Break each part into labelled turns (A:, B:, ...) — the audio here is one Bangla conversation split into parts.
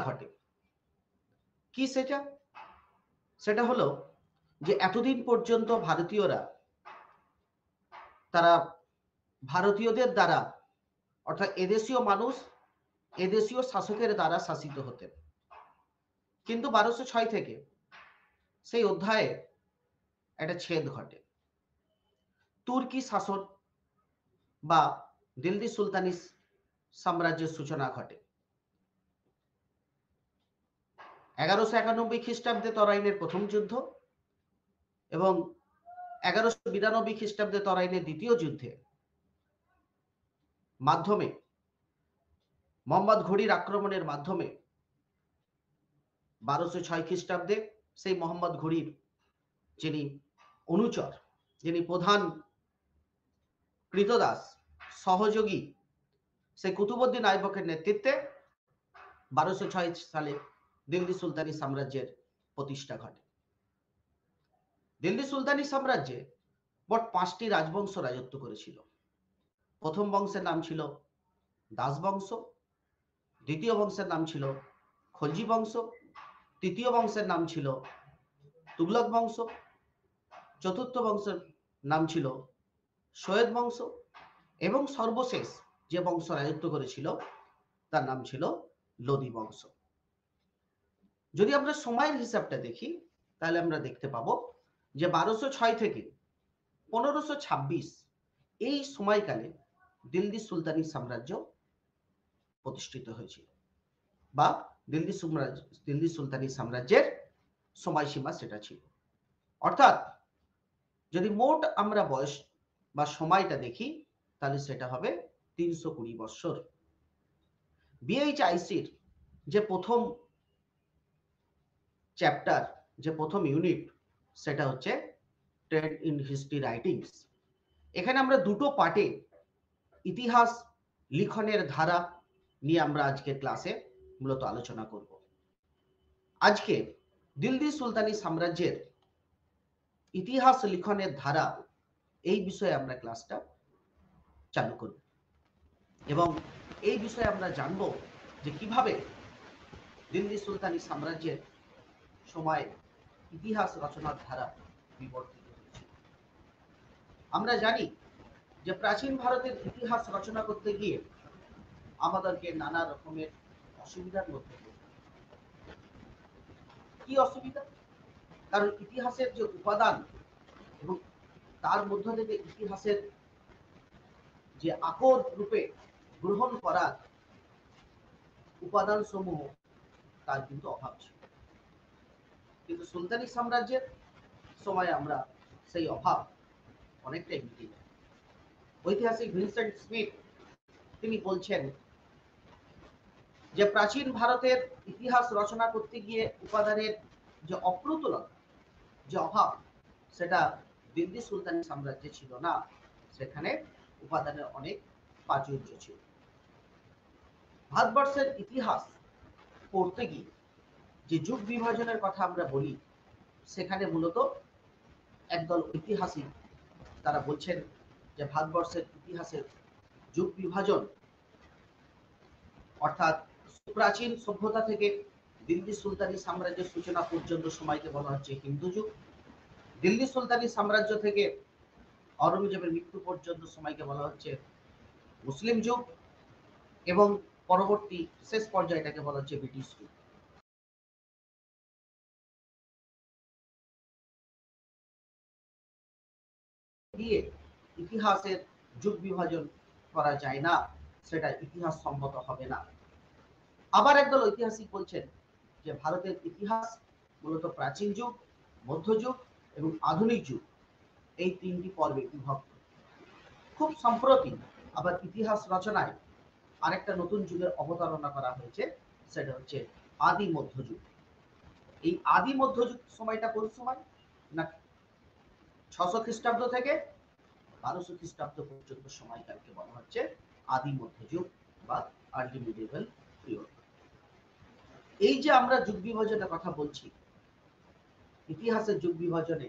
A: ঘটে। কি সেটা? সেটা হলো যে এতদিন পর্যন্ত ভারতীয়রা তারা ভারতীয়দের দ্বারা অর্থাৎ এদেশীয় মানুষ এদেশীয় শাসকের দ্বারা শাসিত হতেন। কিন্তু 1206 থেকে সেই অধ্যায়ে একটা ছেদ ঘটে। তুর্কি শাসন বা দিল্লি সুলতানি সাম্রাজ্যের সূচনা ঘটে। 1191 খ্রিস্টাব্দে তরাইনের প্রথম যুদ্ধ এবং 1192 খ্রিস্টাব্দে তরাইনের দ্বিতীয় যুদ্ধে মাধ্যমে মোহাম্মদ ঘুরির আক্রমণের মাধ্যমে 1206 খ্রিস্টাব্দে সেই মোহাম্মদ ঘুরির যিনি অনুচর, যিনি প্রধান কৃতদাস সহযোগী, সেই কুতুবউদ্দিন আইবকের নেতৃত্বে 1206 সালে দিল্লি সুলতানি সাম্রাজ্যের প্রতিষ্ঠা ঘটে। দিল্লি সুলতানি সাম্রাজ্যে মোট 5টি রাজবংশ রাজত্ব করেছিল। প্রথম বংশের নাম ছিল দাস বংশ, দ্বিতীয় বংশের নাম ছিল খলজি বংশ, তৃতীয় বংশের নাম ছিল তুগলক বংশ, চতুর্থ বংশের নাম ছিল সৈয়দ বংশ এবং সর্বশেষ যে বংশ রাজত্ব করেছিল তার নাম ছিল লোদি বংশ। যদি আমরা সময়ের হিসাবটা দেখি তাহলে আমরা দেখতে পাবো যে 1206 থেকে 1526 এই সময়কালে দিল্লি সুলতানি সাম্রাজ্য প্রতিষ্ঠিত হয়েছিল বা দিল্লি সুলতানি সাম্রাজ্যের সময়সীমা সেটা ছিল। অর্থাৎ যদি মোট আমরা বয়স বা সময়টা দেখি তাহলে সেটা হবে 320 বছর। বিএইচআইসির যে প্রথম চ্যাপ্টার, যে প্রথম ইউনিট, সেটা হচ্ছে ট্রেড ইন হিস্ট্রি রাইটিংস। এখানে আমরা দুটো পার্টে ইতিহাস লিখনের ধারা নিয়ে আমরা আজকের ক্লাসে মূলত আলোচনা করব। আজকে দিল্লি সুলতানি সাম্রাজ্যের ইতিহাস লিখনের ধারা এই বিষয়ে আমরা ক্লাসটা চালু করব এবং এই বিষয়ে আমরা জানব যে কিভাবে দিল্লি সুলতানি সাম্রাজ্যের সময় ইতিহাস রচনার ধারা বিবর্তিত হয়েছে। আমরা জানি যে প্রাচীন ভারতের ইতিহাস রচনা করতে গিয়ে আমাদেরকে নানা রকমের অসুবিধার মধ্যে পড়তে হয়। কি অসুবিধা? কারণ ইতিহাসের যে উপাদান এবং তার মধ্য থেকে ইতিহাসের যে আকর রূপে গ্রহণ করার উপাদান সমূহ তার কিন্তু অভাব ছিল। কিন্তু সুলতানি সাম্রাজ্যের সময় আমরা সেই অভাব অনেকটাই মিটিয়ে যায়। ঐতিহাসিক ভিনসেন্ট স্মিথ তিনি বলছেন যে প্রাচীন ভারতের ইতিহাস রচনা করতে গিয়ে উপাদানের যে অপ্রতুলতা, যে অভাব, সেটা দিল্লি সুলতানি সাম্রাজ্যে ছিল না, সেখানে উপাদানের অনেক প্রাচুর্য ছিল। ভারতবর্ষের ইতিহাস পড়তে গিয়ে যে যুগ বিভাজনের কথা আমরা বলি, সেখানে মূলত একদল ঐতিহাসিক তারা বলছেন যে ভারতবর্ষের ইতিহাসের যুগ বিভাজন অর্থাৎ প্রাচীন সভ্যতা থেকে দিল্লি সুলতানি সাম্রাজ্যের সূচনা পর্যন্ত সময়কে বলা হচ্ছে হিন্দু যুগ, দিল্লি সুলতানি সাম্রাজ্য থেকে অরঙ্গজেবের মৃত্যু পর্যন্ত সময়কে বলা হচ্ছে মুসলিম যুগ এবং পরবর্তী শেষ পর্যায়টাকে বলা হচ্ছে ব্রিটিশ যুগ। দিয়ে ইতিহাসের যুগ বিভাজন করা যায় না, সেটা ইতিহাস সম্মত হবে না। আবার একদল ঐতিহাসিক বলছেন যে ভারতের ইতিহাস মূলত প্রাচীন যুগ, মধ্যযুগ এবং আধুনিক যুগ এই তিনটি পর্বে বিভক্ত। খুব সম্প্রতি আবার ইতিহাস রচনায় আরেকটা নতুন যুগের অবতারণা করা হয়েছে, সেটা হচ্ছে আদি মধ্যযুগ। এই আদি মধ্যযুগ সময়টা কোন সময় না 600 খ্রিস্টাব্দ থেকে 1200 খ্রিস্টাব্দ পর্যন্ত সময়কালকে বলা হচ্ছে আদি মধ্যযুগ বা আর্লি মিডিয়েভাল পিরিয়ড। এই যে আমরা যুগ বিভাজনের কথা বলছি, ইতিহাসের যুগ বিভাজনে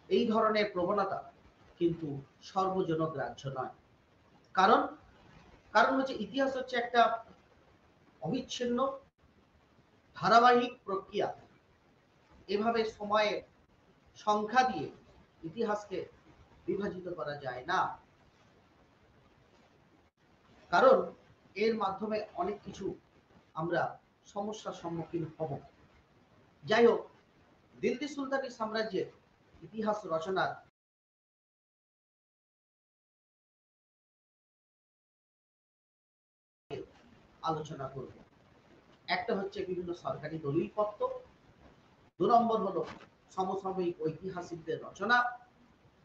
A: এই ধরনের প্রবণতা কিন্তু সর্বজনগ্রাহ্য নয়। কারণ হচ্ছে ইতিহাস হচ্ছে একটা অবিচ্ছিন্ন ধারাবাহিক প্রক্রিয়া। এভাবে সময়ের সংখ্যা দিয়ে ইতিহাসকে বিভাজিত করা যায় না, কারণ এর মাধ্যমে অনেক কিছু আমরা সমস্যার সম্মুখীন হব। যাই হোক, দিল্লি সুলতানি সাম্রাজ্যের ইতিহাস রচনার আলোচনা করব। একটা হচ্ছে বিভিন্ন সরকারি দলিলপত্র, 2 নম্বর হলো সমসাময়িক ঐতিহাসিকদের রচনা,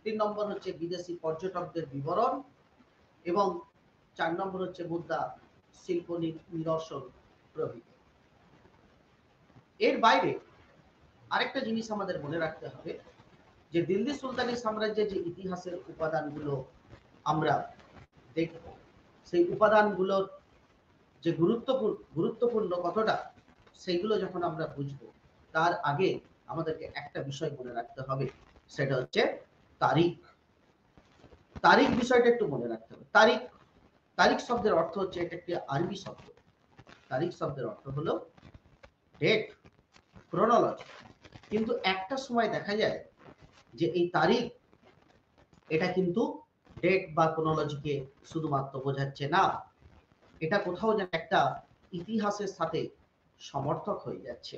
A: 3 নম্বর হচ্ছে বিদেশি পর্যটকদের বিবরণ, এবং 4 নম্বর হচ্ছে মুদ্রা, শিল্প নিদর্শন প্রভৃতি। এর বাইরে আরেকটা জিনিস আমাদের মনে রাখতে হবে যে দিল্লি সুলতানি সাম্রাজ্যের যে ইতিহাসের উপাদানগুলো আমরা দেখব, সেই উপাদানগুলোর যে গুরুত্বপূর্ণ কতটা, সেইগুলো যখন আমরা বুঝবো, তার আগে আমাদেরকে একটা বিষয় মনে রাখতে হবে, সেটা হচ্ছে তারিখ। তারিখ বিষয়টা একটু মনে রাখতে হবে। তারিখ শব্দের অর্থ হচ্ছে, এটা একটি আরবি শব্দ। তারিখ শব্দের অর্থ হলো ডেট, ক্রোনোলজি। কিন্তু একটা সময় দেখা যায় যে এই তারিখ, এটা কিন্তু ডেট বা ক্রোনোলজিকে শুধুমাত্র বোঝাচ্ছে না, এটা কোথাও যেন একটা ইতিহাসের সাথে সমর্থক হয়ে যাচ্ছে,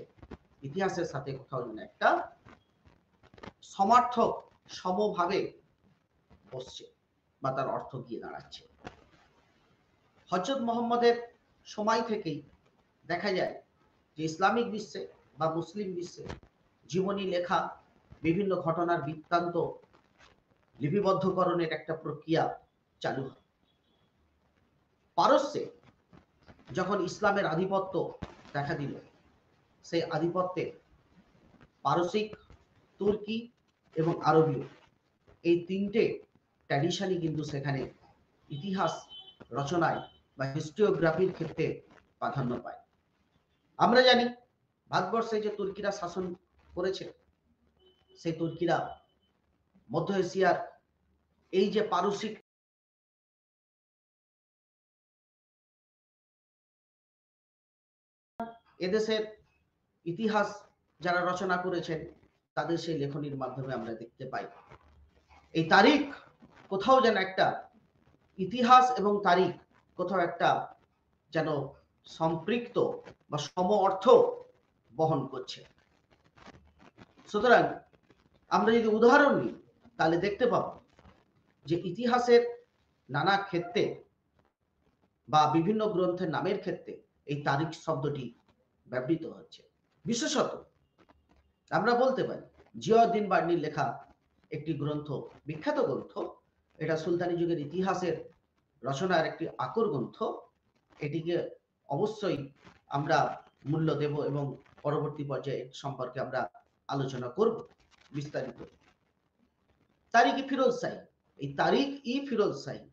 A: ইতিহাসের সাথে কোথাও যেন একটা সমার্থক সমভাবে বসছে বা তার অর্থ গিয়ে দাঁড়াচ্ছে। হযরত মুহাম্মদের সময় থেকেই দেখা যায় যে ইসলামিক বিশ্বে বা মুসলিম বিশ্বে জীবনী লেখা, বিভিন্ন ঘটনার বৃত্তান্ত লিপিবদ্ধকরণের একটা প্রক্রিয়া চালু হয়। পারস্যে যখন ইসলামের আধিপত্য দেখা দিল, সেই আধিপত্যে পারসিক, তুর্কি এবং আরবীয়, এই তিনটে ট্র্যাডিশনই কিন্তু সেখানে ইতিহাস রচনায় বা হিস্টোগ্রাফির ক্ষেত্রে প্রাধান্য পায়। আমরা জানি ভারতবর্ষে যে তুর্কিরা শাসন করেছে, সেই তুর্কিরা মধ্য এশিয়ার এই যে পারসিক এদেশের ইতিহাস যারা রচনা করেছেন, তাদের সেই লেখনীর মাধ্যমে আমরা দেখতে পাই এই তারিখ কোথাও যেন একটা ইতিহাস এবং তারিখ কোথাও একটা যেন সম্পৃক্ত বা সম অর্থ বহন করছে। সুতরাং আমরা যদি উদাহরণ নিই, তাহলে দেখতে পাবো যে ইতিহাসের নানা ক্ষেত্রে বা বিভিন্ন গ্রন্থের নামের ক্ষেত্রে এই তারিখ শব্দটি ব্যবহৃত হচ্ছে। বিশেষত আমরা বলতে পারি জিয়াউদ্দিন বার্নির লেখা একটি গ্রন্থ, বিখ্যাত গ্রন্থ, এটা সুলতানি যুগের ইতিহাসের রচনার একটি আকর গ্রন্থ। এটিকে অবশ্যই আমরা মূল্য দেব এবং পরবর্তী পর্যায়ে সম্পর্কে আমরা আলোচনা করব বিস্তারিত। তারিখ ই ফিরোজ শাহী, এই তারিখ ই ফিরোজ শাহী,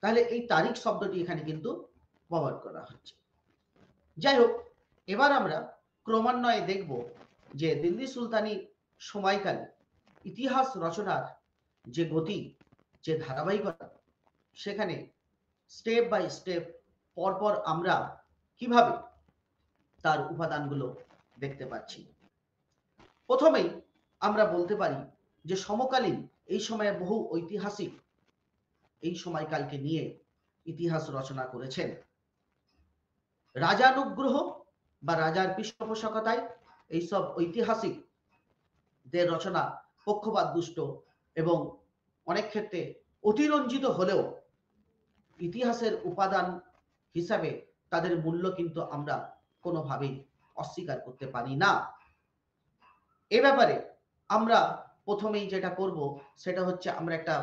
A: তাহলে এই তারিখ শব্দটি এখানে কিন্তু ব্যবহার করা হচ্ছে। যাই হোক, এবার আমরা ক্রমান্বয়ে দেখব যে দিল্লি সুলতানি সময়কালে ইতিহাস রচনার যে গতি, যে ধারাবাহিকতা, সেখানে স্টেপ বাই স্টেপ পরপর আমরা কিভাবে তার উপাদানগুলো দেখতে পাচ্ছি। প্রথমেই আমরা বলতে পারি যে সমকালীন এই সময়ে বহু ঐতিহাসিক এই সময়কালকে নিয়ে ইতিহাস রচনা করেছেন। রাজানুগ্রহ বা রাজার পৃষ্ঠপোষকতায় এইসব ঐতিহাসিকদের রচনা পক্ষপাত দুষ্ট এবং অনেক ক্ষেত্রে অতিরঞ্জিত হলেও ইতিহাসের উপাদান হিসাবে তাদের মূল্য কিন্তু আমরা কোনোভাবেই অস্বীকার করতে পারি না। এ ব্যাপারে আমরা প্রথমেই যেটা করব সেটা হচ্ছে আমরা একটা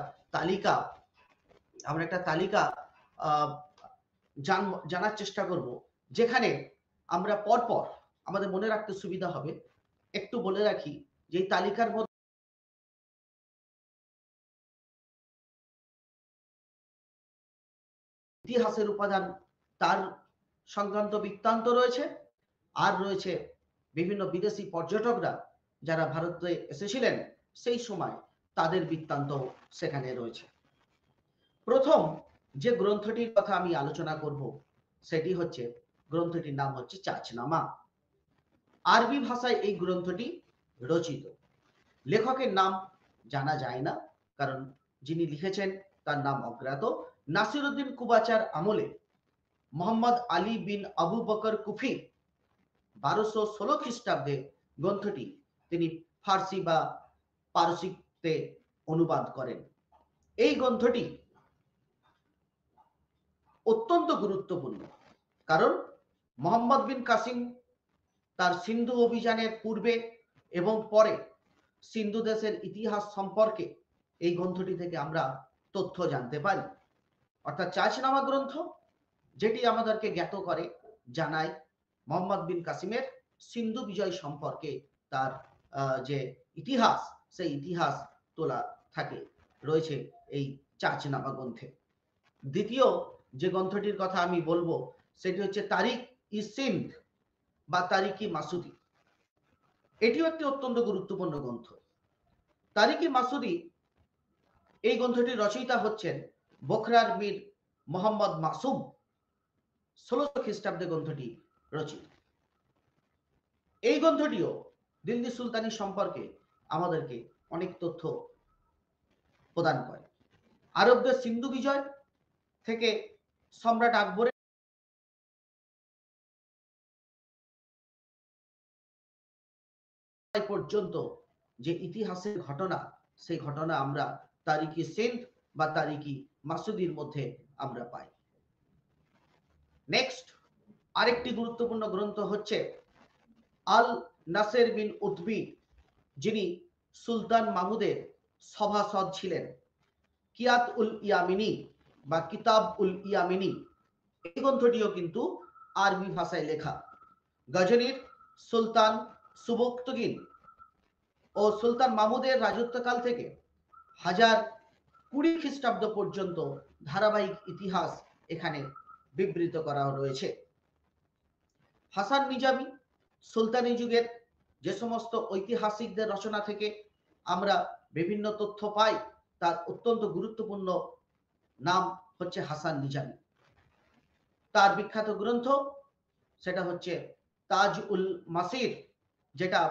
A: তালিকা জানার চেষ্টা করব, যেখানে আমরা পরপর আমাদের মনে রাখতে সুবিধা হবে। একটু বলে রাখি যে এই তালিকার মধ্যে ইতিহাসের উপাদান, তার সংক্রান্ত বৃত্তান্ত রয়েছে, আর রয়েছে বিভিন্ন বিদেশি পর্যটকরা যারা ভারতে এসেছিলেন সেই সময় তাদের বৃত্তান্ত সেখানে রয়েছে। প্রথম যে গ্রন্থটির কথা আমি আলোচনা করব সেটি হচ্ছে, গ্রন্থটির নাম হচ্ছে চাচনামা। আরবি ভাষায় এই গ্রন্থটি রচিত। লেখকের নাম জানা যায় না, কারণ যিনি লিখেছেন তার নাম অজ্ঞাত। নাসিরউদ্দিন কুবাচার আমলে মোহাম্মদ আলী বিন আবু বকর কুফি 1216 খ্রিস্টাব্দে গ্রন্থটি তিনি ফার্সি বা পারসিকতে অনুবাদ করেন। এই গ্রন্থটি অত্যন্ত গুরুত্বপূর্ণ, কারণ মোহাম্মদ বিন কাসিম তার সিন্ধু অভিযানের পূর্বে এবং পরে সিন্ধু দেশের ইতিহাস সম্পর্কে এই গ্রন্থটি থেকে আমরা তথ্য জানতে পারি। অর্থাৎ চাচনামা গ্রন্থ, যেটি আমাদেরকে জ্ঞাত করে, জানায় মোহাম্মদ বিন কাসিমের সিন্ধু বিজয় সম্পর্কে তার যে ইতিহাস, সেই ইতিহাস তোলা থাকে রয়েছে এই চাচনামা গ্রন্থে। দ্বিতীয় যে গ্রন্থটির কথা আমি বলবো সেটি হচ্ছে তারিখ ই সিন্ধ বা তারিখ-ই মাসুদি। এটিও একটি অত্যন্ত গুরুত্বপূর্ণ গ্রন্থ। তারিখ-ই মাসুদি এই গ্রন্থটির রচয়িতা হচ্ছেন বখরার মীর মোহাম্মদ মাসুম। 1600 খ্রিস্টাব্দে গ্রন্থটি রচিত। এই গ্রন্থটিও দিল্লি সুলতানি সম্পর্কে আমাদেরকে অনেক তথ্য প্রদান করে। আরবদের সিন্ধু বিজয় থেকে সম্রাট আকবরের পর্যন্ত যে ইতিহাসের ঘটনা, সেই ঘটনা আমরা তারিখ-ই সিন্ধ বা তারিখ-ই মাসুদির মধ্যে আমরা পাই। নেক্সট আরেকটি গুরুত্বপূর্ণ গ্রন্থ হচ্ছে আল নাসের বিন উতবি, যিনি সুলতান মাহমুদের সভাসদ ছিলেন। কিয়াত উল ইয়ামিনী বা কিতাব উল ইয়ামিনী, এই গ্রন্থটিও কিন্তু আরবি ভাষায় লেখা। গজনীর সুলতান সুবক্তগিন ও সুলতান মাহমুদের রাজত্বকাল থেকে 1020 খ্রিস্টাব্দ পর্যন্ত ধারাবাহিক ইতিহাস এখানে বিবৃত করা রয়েছে। হাসান নিজামী সুলতানি যুগের যে সমস্ত ঐতিহাসিকদের রচনা থেকে আমরা বিভিন্ন তথ্য পাই, তার অত্যন্ত গুরুত্বপূর্ণ নাম হচ্ছে হাসান নিজামী। তার বিখ্যাত গ্রন্থ সেটা হচ্ছে তাজ উল মাসির, যেটা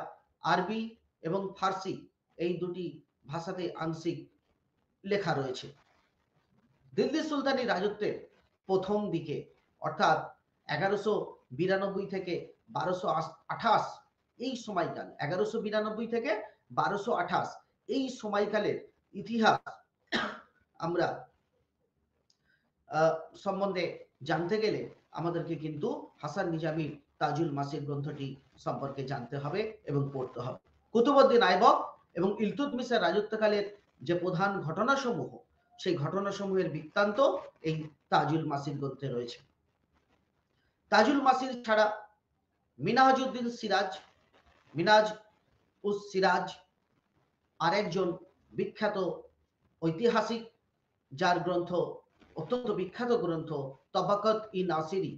A: আরবি এবং ফার্সি এই দুটি ভাষাতে আংশিক লেখা রয়েছে। দিল্লি সুলতানি রাজত্বের প্রথম দিকে, অর্থাৎ 1192 থেকে 1228 এই সময়কাল, 1192 থেকে 1228 এই সময়কালের ইতিহাস আমরা সম্বন্ধে জানতে গেলে আমাদেরকে কিন্তু হাসান নিজামীর তাজুল মাসির গ্রন্থটি সম্পর্কে জানতে হবে এবং পড়তে হবে। কুতুবউদ্দিন আইবক এবং ইলতুৎমিশের রাজত্বকালের যে প্রধান ঘটনাসমূহ, সেই ঘটনাসমূহের বৃত্তান্ত এই তাজুল মাসির গ্রন্থে রয়েছে। তাজুল মাসির ছাড়া মিনহাজউদ্দিন সিরাজ, মিনহাজ উস সিরাজ আরেকজন বিখ্যাত ঐতিহাসিক, যার গ্রন্থ অত্যন্ত বিখ্যাত গ্রন্থ তবাকত-ই-নাসিরি।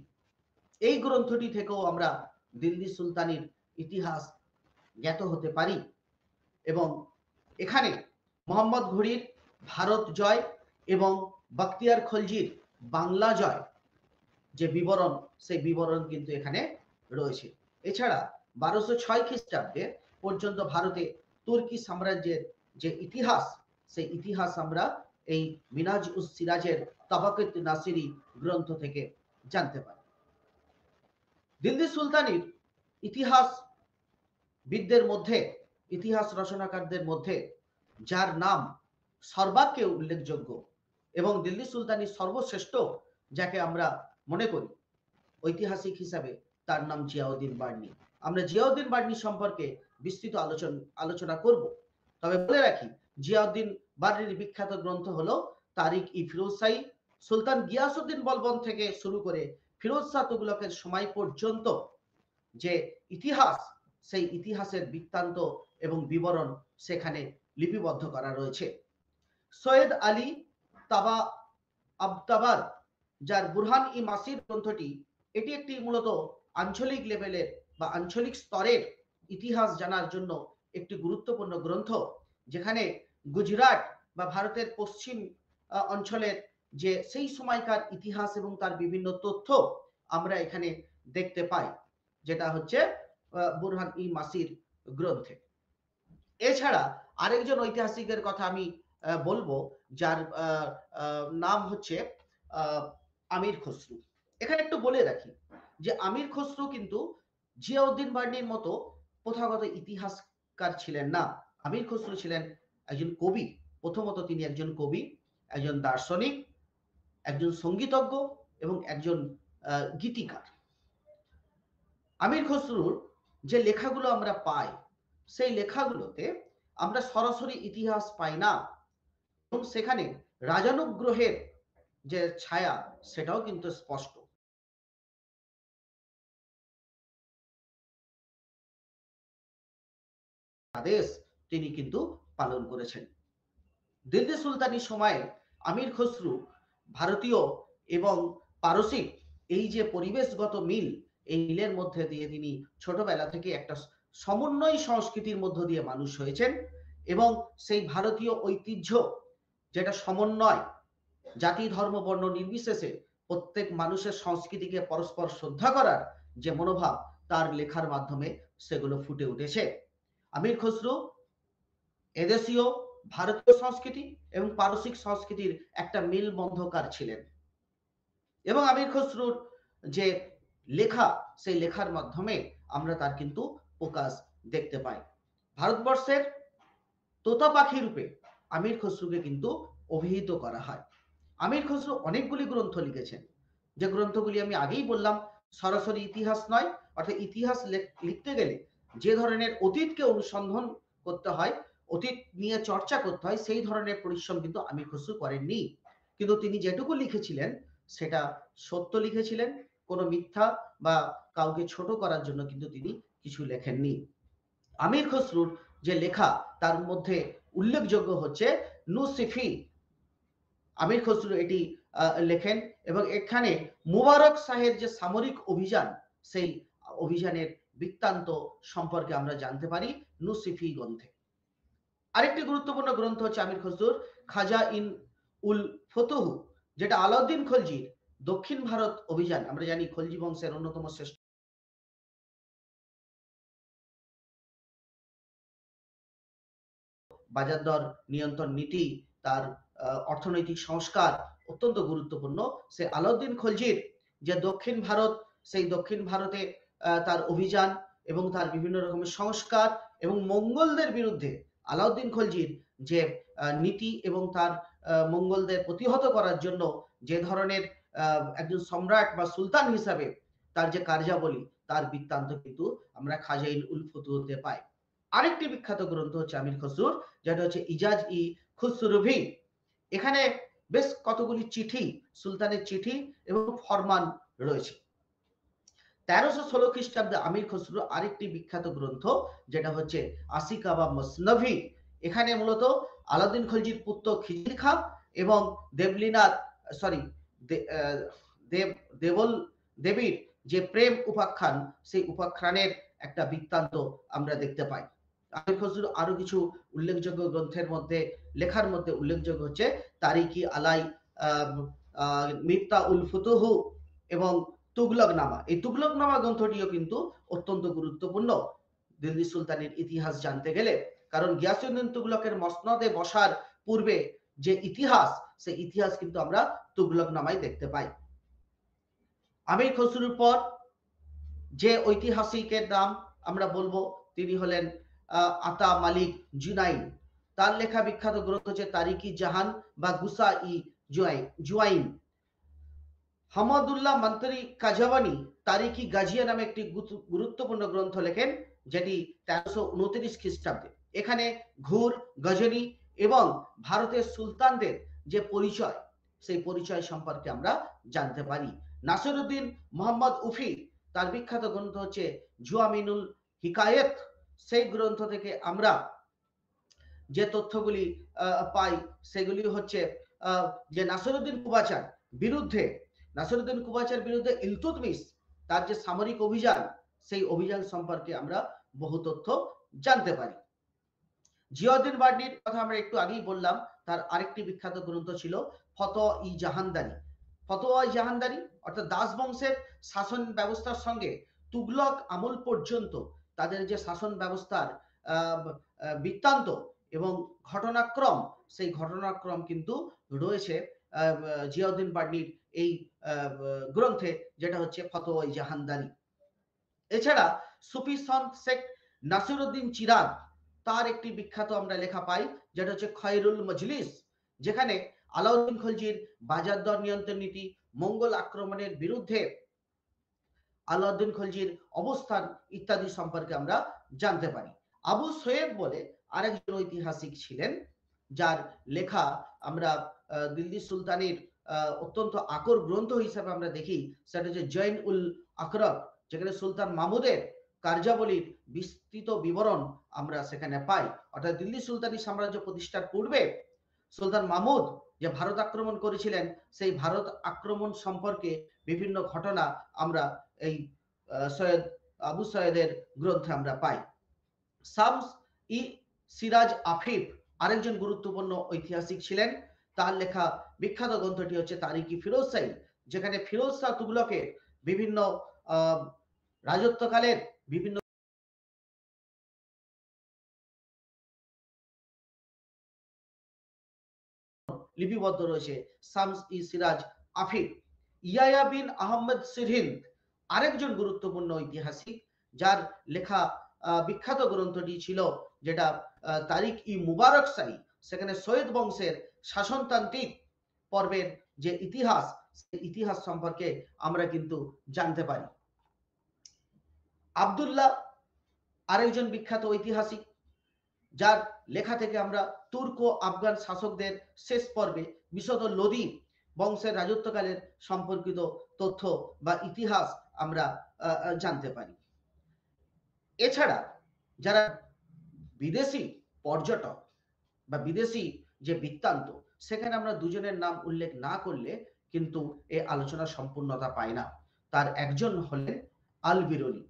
A: এই গ্রন্থটি থেকেও আমরা দিল্লি সুলতানির ইতিহাস জ্ঞাত হতে পারি এবং এখানে মোহাম্মদ ঘুরির ভারত জয় এবং বখতিয়ার খলজির বাংলা জয় যে বিবরণ, সেই বিবরণ কিন্তু এখানে রয়েছে। এছাড়া 1206 খ্রিস্টাব্দে পর্যন্ত ভারতে তুর্কি সাম্রাজ্যের যে ইতিহাস, সেই ইতিহাস আমরা এই মিনহাজ উস সিরাজের তবাকত-ই-নাসিরি গ্রন্থ থেকে জানতে পারি। দিল্লি সুলতানির ইতিহাসবিদদের মধ্যে, ইতিহাস রচনাকারদের মধ্যে যার নাম সর্বাগ্রে উল্লেখযোগ্য এবং দিল্লি সুলতানির সর্বশ্রেষ্ঠ যাকে আমরা মনে করি ঐতিহাসিক হিসাবে, তার নাম জিয়াউদ্দিন বার্নি। আমরা জিয়াউদ্দিন বার্নি সম্পর্কে বিস্তৃত আলোচনা করব। তবে বলে রাখি, জিয়াউদ্দিন বার্নির বিখ্যাত গ্রন্থ হলো তারিখ-ই ফিরোজশাহী। সুলতান গিয়াসউদ্দিন বলবন থেকে শুরু করে ফিরোজ শাহ তুগলকের সময় পর্যন্ত যে ইতিহাস, সেই ইতিহাসের বৃত্তান্ত এবং বিবরণ সেখানে লিপিবদ্ধ করা রয়েছে। সৈয়দ আলী তাবা আবতাবার, যার বুরহান-ই-মাসির গ্রন্থটি, এটি একটি মূলত আঞ্চলিক লেভেলের বা আঞ্চলিক স্তরের ইতিহাস জানার জন্য একটি গুরুত্বপূর্ণ গ্রন্থ, যেখানে গুজরাট বা ভারতের পশ্চিম অঞ্চলের যে সেই সময়কার ইতিহাস এবং তার বিভিন্ন তথ্য আমরা এখানে দেখতে পাই, যেটা হচ্ছে বুরহান ই মাসির গ্রন্থে। এছাড়া আরেকজন ঐতিহাসিকের কথা আমি বলবো, যার নাম হচ্ছে আমির খসরু। এখানে একটু বলে রাখি যে আমির খসরু কিন্তু জিয়াউদ্দিন বার্নির মতো প্রথাগত ইতিহাসকার ছিলেন না। আমির খসরু ছিলেন একজন কবি। প্রথমত তিনি একজন কবি, একজন দার্শনিক, একজন সঙ্গীতজ্ঞ এবং একজন গীতিকার। আমির খসরুর যে লেখাগুলো আমরা পাই, সেই লেখাগুলোতে আমরা সরাসরি ইতিহাস পাই না, এবং সেখানে রাজানুগ্রহের যে ছায়া সেটাও কিন্তু স্পষ্ট। আদেশ তিনি কিন্তু পালন করেছেন। দিল্লি সুলতানির সময়ে আমির খসরু ভারতীয় এবং পারসিক এই যে পরিবেশগত মিল, এই মিলের মধ্যে দিয়ে তিনি ছোটবেলা থেকে একটা সমন্বয় সংস্কৃতির মধ্য দিয়ে মানুষ হয়েছেন, এবং সেই ভারতীয় ঐতিহ্য যেটা সমন্বয়, জাতি ধর্ম বর্ণ নির্বিশেষে প্রত্যেক মানুষের সংস্কৃতিকে পরস্পর শ্রদ্ধা করার যে মনোভাব, তার লেখার মাধ্যমে সেগুলো ফুটে উঠেছে। আমির খসরু এদেশীয় ভারতীয় সংস্কৃতি এবং পারসিক সংস্কৃতির একটা মিল বন্ধকার ছিলেন, এবং আমির খসরুর যে লেখা, সেই লেখার মাধ্যমে আমরা তার কিন্তু প্রকাশ দেখতে পাই। ভারতবর্ষের তোতা পাখি রূপে আমির খসরুকে কিন্তু অভিহিত করা হয়। আমির খসরু অনেকগুলি গ্রন্থ লিখেছেন, যে গ্রন্থগুলি আমি আগেই বললাম সরাসরি ইতিহাস নয়, অর্থাৎ ইতিহাস লিখতে গেলে যে ধরনের অতীতকে অনুসন্ধান করতে হয়, অতীত নিয়ে চর্চা করতে হয়, সেই ধরনের পরিশ্রম কিন্তু আমির খসরু করেননি। কিন্তু তিনি যেটুকু লিখেছিলেন সেটা সত্য লিখেছিলেন, কোনো মিথ্যা বা কাউকে ছোট করার জন্য কিন্তু তিনি কিছু লেখেননি। আমির খসরুর যে লেখা, তার মধ্যে উল্লেখযোগ্য হচ্ছে নুসিফি। আমির খসরু এটি লেখেন, এবং এখানে মুবারক শাহের যে সামরিক অভিযান, সেই অভিযানের বৃত্তান্ত সম্পর্কে আমরা জানতে পারি নুসিফি গ্রন্থে। আরেকটি গুরুত্বপূর্ণ গ্রন্থ হচ্ছে আমির খসরুর খাজা ইন উল ফতুহ, যেটা আলাউদ্দিন খলজির দক্ষিণ ভারত অভিযান। আমরা জানি খলজি বংশের অন্যতম শ্রেষ্ঠ বাজার দর নিয়ন্ত্রণ নীতি, তার অর্থনৈতিক সংস্কার অত্যন্ত গুরুত্বপূর্ণ। সে আলাউদ্দিন খলজির যে দক্ষিণ ভারত, সেই দক্ষিণ ভারতে তার অভিযান এবং তার বিভিন্ন রকমের সংস্কার, এবং মঙ্গলদের বিরুদ্ধে আলাউদ্দিন খলজির যে নীতি, এবং তার মঙ্গলদের প্রতিহত করার জন্য যে ধরনের একজন সম্রাট বা সুলতান হিসাবে তার যে কার্যাবলী, তার বৃত্তান্ত কিন্তু আমরা খাজা ইন উল ফুতুহতে পাই। আরেকটি বিখ্যাত গ্রন্থ হচ্ছে আমির খসরুর, যেটা হচ্ছে ইজাজ ই খুসরুভি। এখানে বেশ কতগুলি চিঠি, সুলতানের চিঠি এবং ফরমান রয়েছে। 1316 খ্রিস্টাব্দে আমির খসরু আরেকটি বিখ্যাত গ্রন্থ, যেটা হচ্ছে আসিকা বা মসনভি। এখানে মূলত আলাউদ্দিন খলজির পুত্র খিজির খাঁ এবং দেবলীনাথ সরি দেবল দেবীর যে প্রেম উপাখ্যান, সেই উপাখ্যানের একটা বৃত্তান্ত আমরা দেখতে পাই। আমির খসরু আরো কিছু উল্লেখযোগ্য গ্রন্থের মধ্যে, লেখার মধ্যে উল্লেখযোগ্য হচ্ছে তারিকি আলাই মিফতা উল ফুতুহ এবং তুগলকনামা। এই তুগলকনামা গ্রন্থটিও কিন্তু অত্যন্ত গুরুত্বপূর্ণ দিল্লি সুলতানের ইতিহাস জানতে গেলে, কারণ গিয়াসউদ্দিন তুগলকের মসনদে বসার পূর্বে যে ইতিহাস, সেই ইতিহাস কিন্তু আমরা তুগলকনামায় দেখতে পাই। আমির খসরুর পর যে ঐতিহাসিকের নাম আমরা বলবো, তিনি হলেন আতা মালিক জুনাইন। তার লেখা বিখ্যাত গ্রন্থ হচ্ছে তারিকি জাহান বা গুসা ই জুয়াইন। হামাদুল্লাহ মন্তরি কাজাওয়ানি তারিকি গাজিয়া নামে একটি গুরুত্বপূর্ণ গ্রন্থ লেখেন, যেটি 1329 খ্রিস্টাব্দে। এখানে ঘুর, গজনী এবং ভারতের সুলতানদের যে পরিচয়, সেই পরিচয় সম্পর্কে আমরা জানতে পারি। নাসিরউদ্দিন মোহাম্মদ উফি, তার বিখ্যাত গ্রন্থ হচ্ছে জুয়ামিনুল হিকায়েত। সেই গ্রন্থ থেকে আমরা যে তথ্যগুলি পাই, সেগুলি হচ্ছে যে নাসিরউদ্দিন কুবাচার বিরুদ্ধে ইলতুৎমিশ তার যে সামরিক অভিযান, সেই অভিযান সম্পর্কে আমরা বহু তথ্য জানতে পারি। জিয়াউদ্দিন বার্নির কথা আমরা একটু আগেই বললাম, তার আরেকটি বিখ্যাত গ্রন্থ ছিল ফতহ ই জাহানদানি। ফতোয়া জাহানদারি অর্থাৎ দাস বংশের শাসন ব্যবস্থার সঙ্গে তুগলক আমল পর্যন্ত তাদের যে শাসন ব্যবস্থার বৃত্তান্ত এবং ঘটনাক্রম, সেই ঘটনাক্রম কিন্তু রয়েছে জিয়াউদ্দিন বার্নির এই গ্রন্থে, যেটা হচ্ছে ফতোয়া জাহানদারি। এছাড়া সুফি সন্ত শেখ নাসিরুদ্দিন চিরাগ, তার একটি বিখ্যাত আমরা লেখা পাই, যেটা হচ্ছে খয়রুল মজলিস, যেখানে আলাউদ্দিন খলজির বাজার দর নিয়ন্ত্রণ নীতি, মঙ্গল আক্রমণের বিরুদ্ধে আলাউদ্দিন খলজির অবস্থান ইত্যাদি সম্পর্কে আমরা জানতে পারি। আবু সৈয়দ বলে আরেকজন ঐতিহাসিক ছিলেন, যার লেখা আমরা দিল্লি সুলতানের অত্যন্ত আকর গ্রন্থ হিসাবে আমরা দেখি, সেটা হচ্ছে জৈন উল আকরব, যেখানে সুলতান মাহমুদের কার্যাবলীর বিস্তৃত বিবরণ আমরা সেখানে পাই। অর্থাৎ দিল্লি সুলতানি সাম্রাজ্য প্রতিষ্ঠার পূর্বে সুলতান মাহমুদ যে ভারত আক্রমণ করেছিলেন, সেই ভারত আক্রমণ সম্পর্কে বিভিন্ন ঘটনা আমরা এই সৈয়দ আবু সৈয়দের গ্রন্থে আমরা পাই। শামস ই সিরাজ আফিফ আরেকজন গুরুত্বপূর্ণ ঐতিহাসিক ছিলেন। তার লেখা বিখ্যাত গ্রন্থটি হচ্ছে তারিখি ফিরোজশাহী, যেখানে ফিরোজ শাহ তুগলকের বিভিন্ন রাজত্বকালের বিভিন্ন লিপিবদ্ধ রয়েছে। শামস ই সিরাজ আফিফ। ইয়ায়া বিন আহমদ সিরহিন্দ আরেকজন গুরুত্বপূর্ণ ঐতিহাসিক, যার লেখা বিখ্যাত গ্রন্থটি ছিল যেটা তারিখ ই মুবারক শাহী, সেখানে সৈয়দ বংশের শাসনতান্ত্রিক পর্বের যে ইতিহাস, সেই ইতিহাস সম্পর্কে আমরা কিন্তু জানতে পারি। আব্দুল্লাহ আরেকজন বিখ্যাত ঐতিহাসিক, যার লেখা থেকে আমরা তুর্ক আফগান শাসকদের শেষ পর্বে বিশদ লোদি বংশের রাজত্বকালের সম্পর্কিত তথ্য বা ইতিহাস আমরা জানতে পারি। এছাড়া যারা বিদেশি পর্যটক বা বিদেশি যে বৃত্তান্ত, সেখানে আমরা দুজনের নাম উল্লেখ না করলে কিন্তু এই আলোচনা সম্পূর্ণতা পায় না। তার একজন হলেন আল বিরুনি,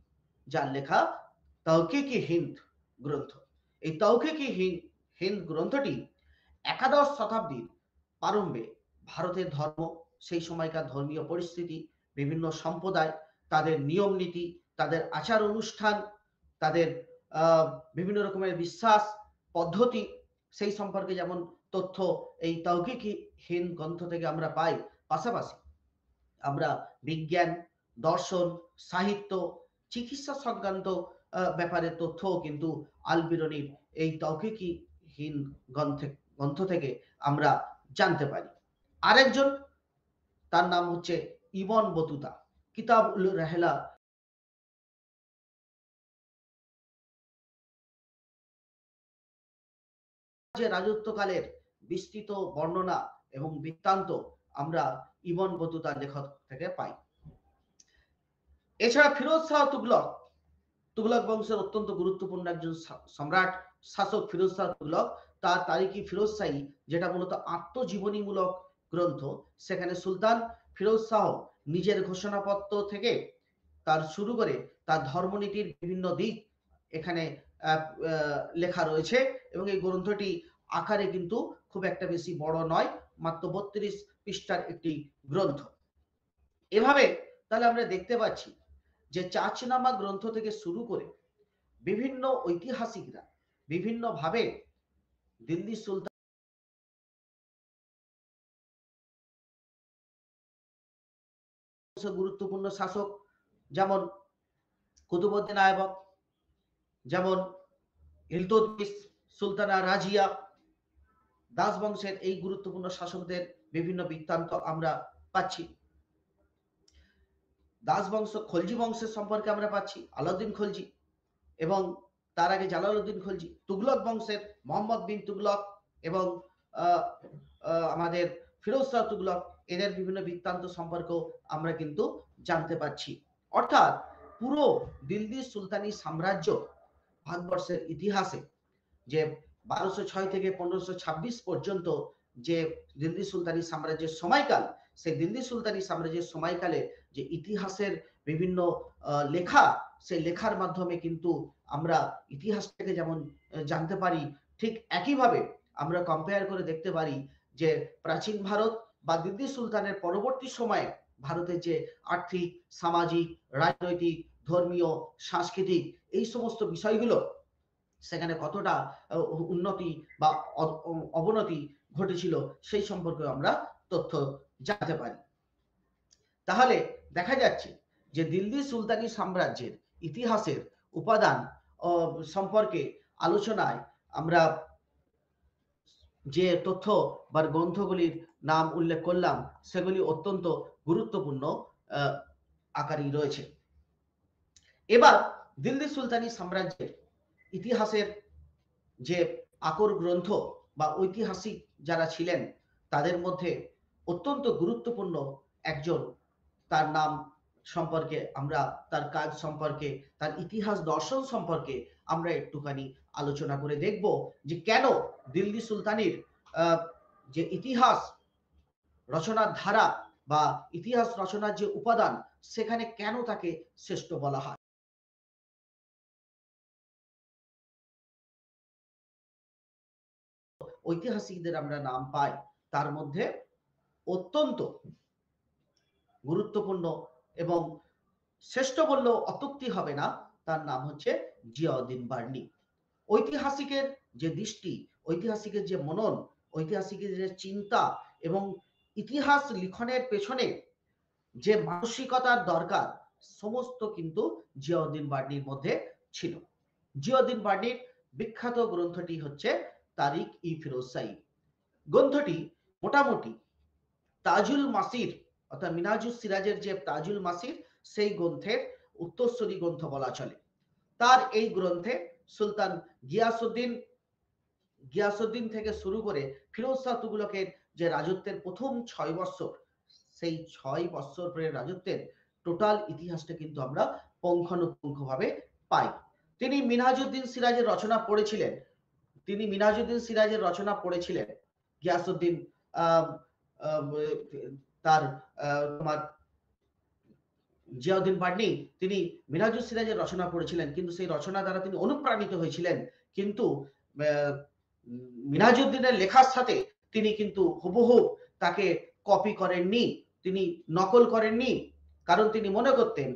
A: যার লেখা তাওকিকি হিন্দ গ্রন্থ। এই তাওকিকি হিন্দ গ্রন্থটি একাদশ শতাব্দীর প্রারম্ভে ভারতের ধর্ম, সেই সময়কার ধর্মীয় পরিস্থিতি, বিভিন্ন সম্প্রদায়, তাদের নিয়ম নীতি, তাদের আচার অনুষ্ঠান, তাদের বিভিন্ন রকমের বিশ্বাস পদ্ধতি, সেই সম্পর্কে যেমন তথ্য এই তাওকিকি হিন্দ গ্রন্থ থেকে আমরা পাই, পাশাপাশি আমরা বিজ্ঞান, দর্শন, সাহিত্য, চিকিৎসা সংক্রান্ত ব্যাপারে তথ্যও কিন্তু আল বিরুনির এই তাওকিকি হিন্দ গ্রন্থ থেকে আমরা জানতে পারি। আরেকজন, তার নাম হচ্ছে ইবন বতুতা, কিতাব উল রেহলা যে রাজত্বকালের বিস্তৃত বর্ণনা এবং বৃত্তান্ত আমরা ইবন বতুতার লেখক থেকে পাই। এছাড়া ফিরোজ শাহ তুগলক, তুগলক বংশের অত্যন্ত গুরুত্বপূর্ণ একজন সম্রাট শাসক ফিরোজ শাহ তুগলক, তার তারিখি ফিরোজশাহী, যেটা মূলত আত্মজীবনীমূলক গ্রন্থ, সেখানে সুলতান ফিরোজ শাহ নিজের ঘোষণাপত্র থেকে তার শুরু করে তার ধর্মনীতির বিভিন্ন দিক এখানে লেখা রয়েছে, এবং এই গ্রন্থটি আকারে কিন্তু খুব একটা বেশি বড় নয়, মাত্র 32 পৃষ্ঠার একটি গ্রন্থ। এভাবে তাহলে আমরা দেখতে পাচ্ছি যে চাচনামা গ্রন্থ থেকে শুরু করে বিভিন্ন ঐতিহাসিকরা বিভিন্নভাবে দিল্লি সুলতান গুরুত্বপূর্ণ শাসক যেমন কুতুবউদ্দিন আইবক, যেমন ইলতুৎমিশ, সুলতানা রাজিয়া, দাস বংশের এই গুরুত্বপূর্ণ শাসকদের বিভিন্ন বৃত্তান্ত আমরা পাচ্ছি। দাস বংশ, খলজি বংশের সম্পর্কে আমরা পাচ্ছি আলাউদ্দিন খলজি, এবং তার আগে জালালউদ্দিন খলজি, তুগলক বংশের মোহাম্মদ বিন তুগলক এবং আমাদের ফিরোজ শাহ তুগলক, এদের বিভিন্ন বৃত্তান্ত সম্পর্কেও আমরা কিন্তু জানতে পারছি। অর্থাৎ পুরো দিল্লি সুলতানি সাম্রাজ্য ভারতবর্ষের ইতিহাসে যে 1206 থেকে 1526 পর্যন্ত যে দিল্লি সুলতানি সাম্রাজ্যের সময়কাল, সেই দিল্লি সুলতানি সাম্রাজ্যের সময়কালে যে ইতিহাসের বিভিন্ন লেখা, সেই লেখার মাধ্যমে কিন্তু আমরা ইতিহাসটাকে যেমন জানতে পারি, ঠিক একইভাবে আমরা কম্পেয়ার করে দেখতে পারি যে প্রাচীন ভারত বা দিল্লি সুলতানের পরবর্তী সময়ে ভারতের যে আর্থিক, সামাজিক, রাজনৈতিক, ধর্মীয়, সাংস্কৃতিক এই সমস্ত বিষয়গুলো সেখানে কতটা উন্নতি বা অবনতি ঘটেছিল সেই সম্পর্কে আমরা তথ্য জানতে পারি। তাহলে দেখা যাচ্ছে যে দিল্লি সুলতানি সাম্রাজ্যের ইতিহাসের উপাদান সম্পর্কে আলোচনায় আমরা যে তথ্য বা গ্রন্থগুলির নাম উল্লেখ করলাম সেগুলি অত্যন্ত গুরুত্বপূর্ণ আকারেই রয়েছে। এবার দিল্লি সুলতানি সাম্রাজ্যের ইতিহাসের যে আকর গ্রন্থ বা ঐতিহাসিক যারা ছিলেন তাদের মধ্যে অত্যন্ত গুরুত্বপূর্ণ একজন, তার নাম সম্পর্কে আমরা, তার কাজ সম্পর্কে, তার ইতিহাস দর্শন সম্পর্কে আমরা একটুখানি আলোচনা করে দেখব যে কেন দিল্লি সুলতানির যে ইতিহাস রচনার ধারা বা ইতিহাস রচনার যে উপাদান সেখানে কেন তাকে শ্রেষ্ঠ বলা হয়। ঐতিহাসিকদের আমরা নাম পাই, তার মধ্যে অত্যন্ত গুরুত্বপূর্ণ এবং শ্রেষ্ঠ বললেও অত্যুক্তি হবে না, তার নাম হচ্ছে জিয়াউদ্দিন বার্নি। ঐতিহাসিকের যে দৃষ্টি, ঐতিহাসিকের যে মনন, ঐতিহাসিকের যে চিন্তা এবং ইতিহাস লিখনের পেছনে যে মানসিকতার দরকার সমস্ত কিন্তু জিয়াউদ্দিন বার্নির মধ্যে ছিল। জিয়াউদ্দিন বার্নির বিখ্যাত গ্রন্থটি হচ্ছে তারিখ ই ফিরোজশাহী। গ্রন্থটি মোটামুটি তাজুল মাসির অর্থাৎ মিনহাজুস সিরাজের যে তাজুল মাসির সেই গ্রন্থের উত্তরসূরি গ্রন্থ বলা চলে। তার এই গ্রন্থে সুলতান গিয়াসুদ্দিন থেকে শুরু করে ফিরোজ শাহ তুগলকের যে রাজত্বের প্রথম 6 বছর, সেই 6 বছর পরে রাজত্বের টোটাল ইতিহাসটা কিন্তু আমরা পুঙ্খানুপুঙ্খভাবে পাই। তিনি মিনহাজুদ্দিন সিরাজের রচনা পড়েছিলেন গিয়াসুদ্দিন তার তোমার জিয়াউদ্দিন বার্নি তিনি মিনহাজুস সিরাজের রচনা পড়েছিলেন, কিন্তু সেই রচনা দ্বারা তিনি অনুপ্রাণিত হয়েছিলেন, কিন্তু মিনহাজুদ্দিনের লেখার সাথে তিনি কিন্তু হুবহু তাকে কপি করেননি, তিনি নকল করেননি, কারণ তিনি মনে করতেন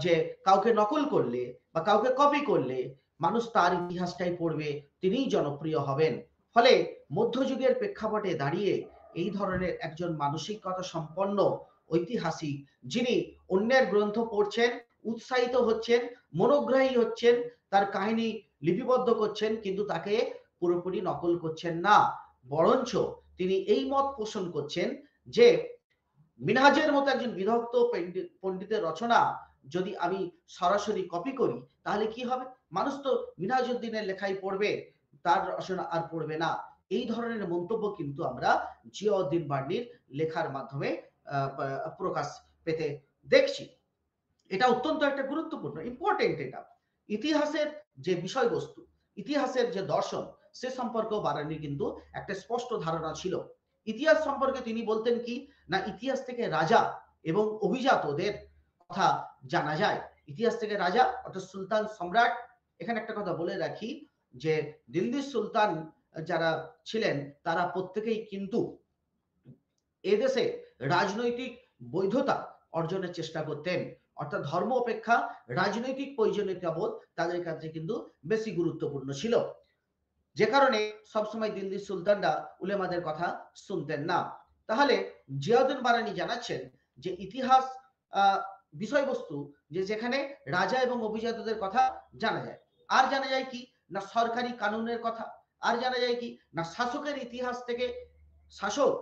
A: যে কাউকে নকল করলে বা কাউকে কপি করলে মানুষ তার ইতিহাসটাই পড়বে, তিনিই জনপ্রিয় হবেন। ফলে মধ্যযুগের প্রেক্ষাপটে দাঁড়িয়ে এই ধরনের একজন মানসিকতা সম্পন্ন ঐতিহাসিক, যিনি অন্যের গ্রন্থ পড়ছেন, উৎসাহিত হচ্ছেন, মনোগ্রাহী হচ্ছেন, তার কাহিনী লিপিবদ্ধ করছেন, কিন্তু তাকে পুরোপুরি নকল করছেন না, বরঞ্চ তিনি এই মত পোষণ করছেন যে মিনহাজের মতো একজন বিদগ্ধ পণ্ডিতের রচনা যদি আমি সরাসরি কপি করি তাহলে কি হবে, মানুষ তো মিনহাজউদ্দিনের লেখাই পড়বে, তার রচনা আর পড়বে না। এই ধরনের মন্তব্য কিন্তু আমরা জিয়াউদ্দিন বার্নির লেখার মাধ্যমে প্রকাশ পেতে দেখছি। এটা অত্যন্ত একটা গুরুত্বপূর্ণ ইম্পর্টেন্ট। এটা ইতিহাসের যে বিষয়বস্তু, ইতিহাসের যে দর্শন সে সম্পর্কেও বার্নির কিন্তু একটা স্পষ্ট ধারণা ছিল। ইতিহাস সম্পর্কে তিনি বলতেন কি না, ইতিহাস থেকে রাজা এবং অভিজাতদের কথা জানা যায়। ইতিহাস থেকে রাজা অর্থাৎ সুলতান সম্রাট। এখানে একটা কথা বলে রাখি যে দিল্লির সুলতান যারা ছিলেন তারা প্রত্যেকেই কিন্তু এদেশে রাজনৈতিক বৈধতা অর্জনের চেষ্টা করতেন, অর্থাৎ ধর্ম অপেক্ষা রাজনৈতিক প্রয়োজনীয়তাবোধ তাদের কাছে কিন্তু বেশি গুরুত্বপূর্ণ ছিল, যে কারণে সবসময় দিল্লির সুলতানরা উলেমাদের কথা শুনতেন না। তাহলে জিয়াউদ্দিন বারানি জানাচ্ছেন যে ইতিহাস বিষয়বস্তু যে যেখানে রাজা এবং অভিজাতদের কথা জানা যায়, আর জানা যায় কি না সরকারি কানুনের কথা, আর জানা যায় কি না শাসকের ইতিহাস থেকে শাসক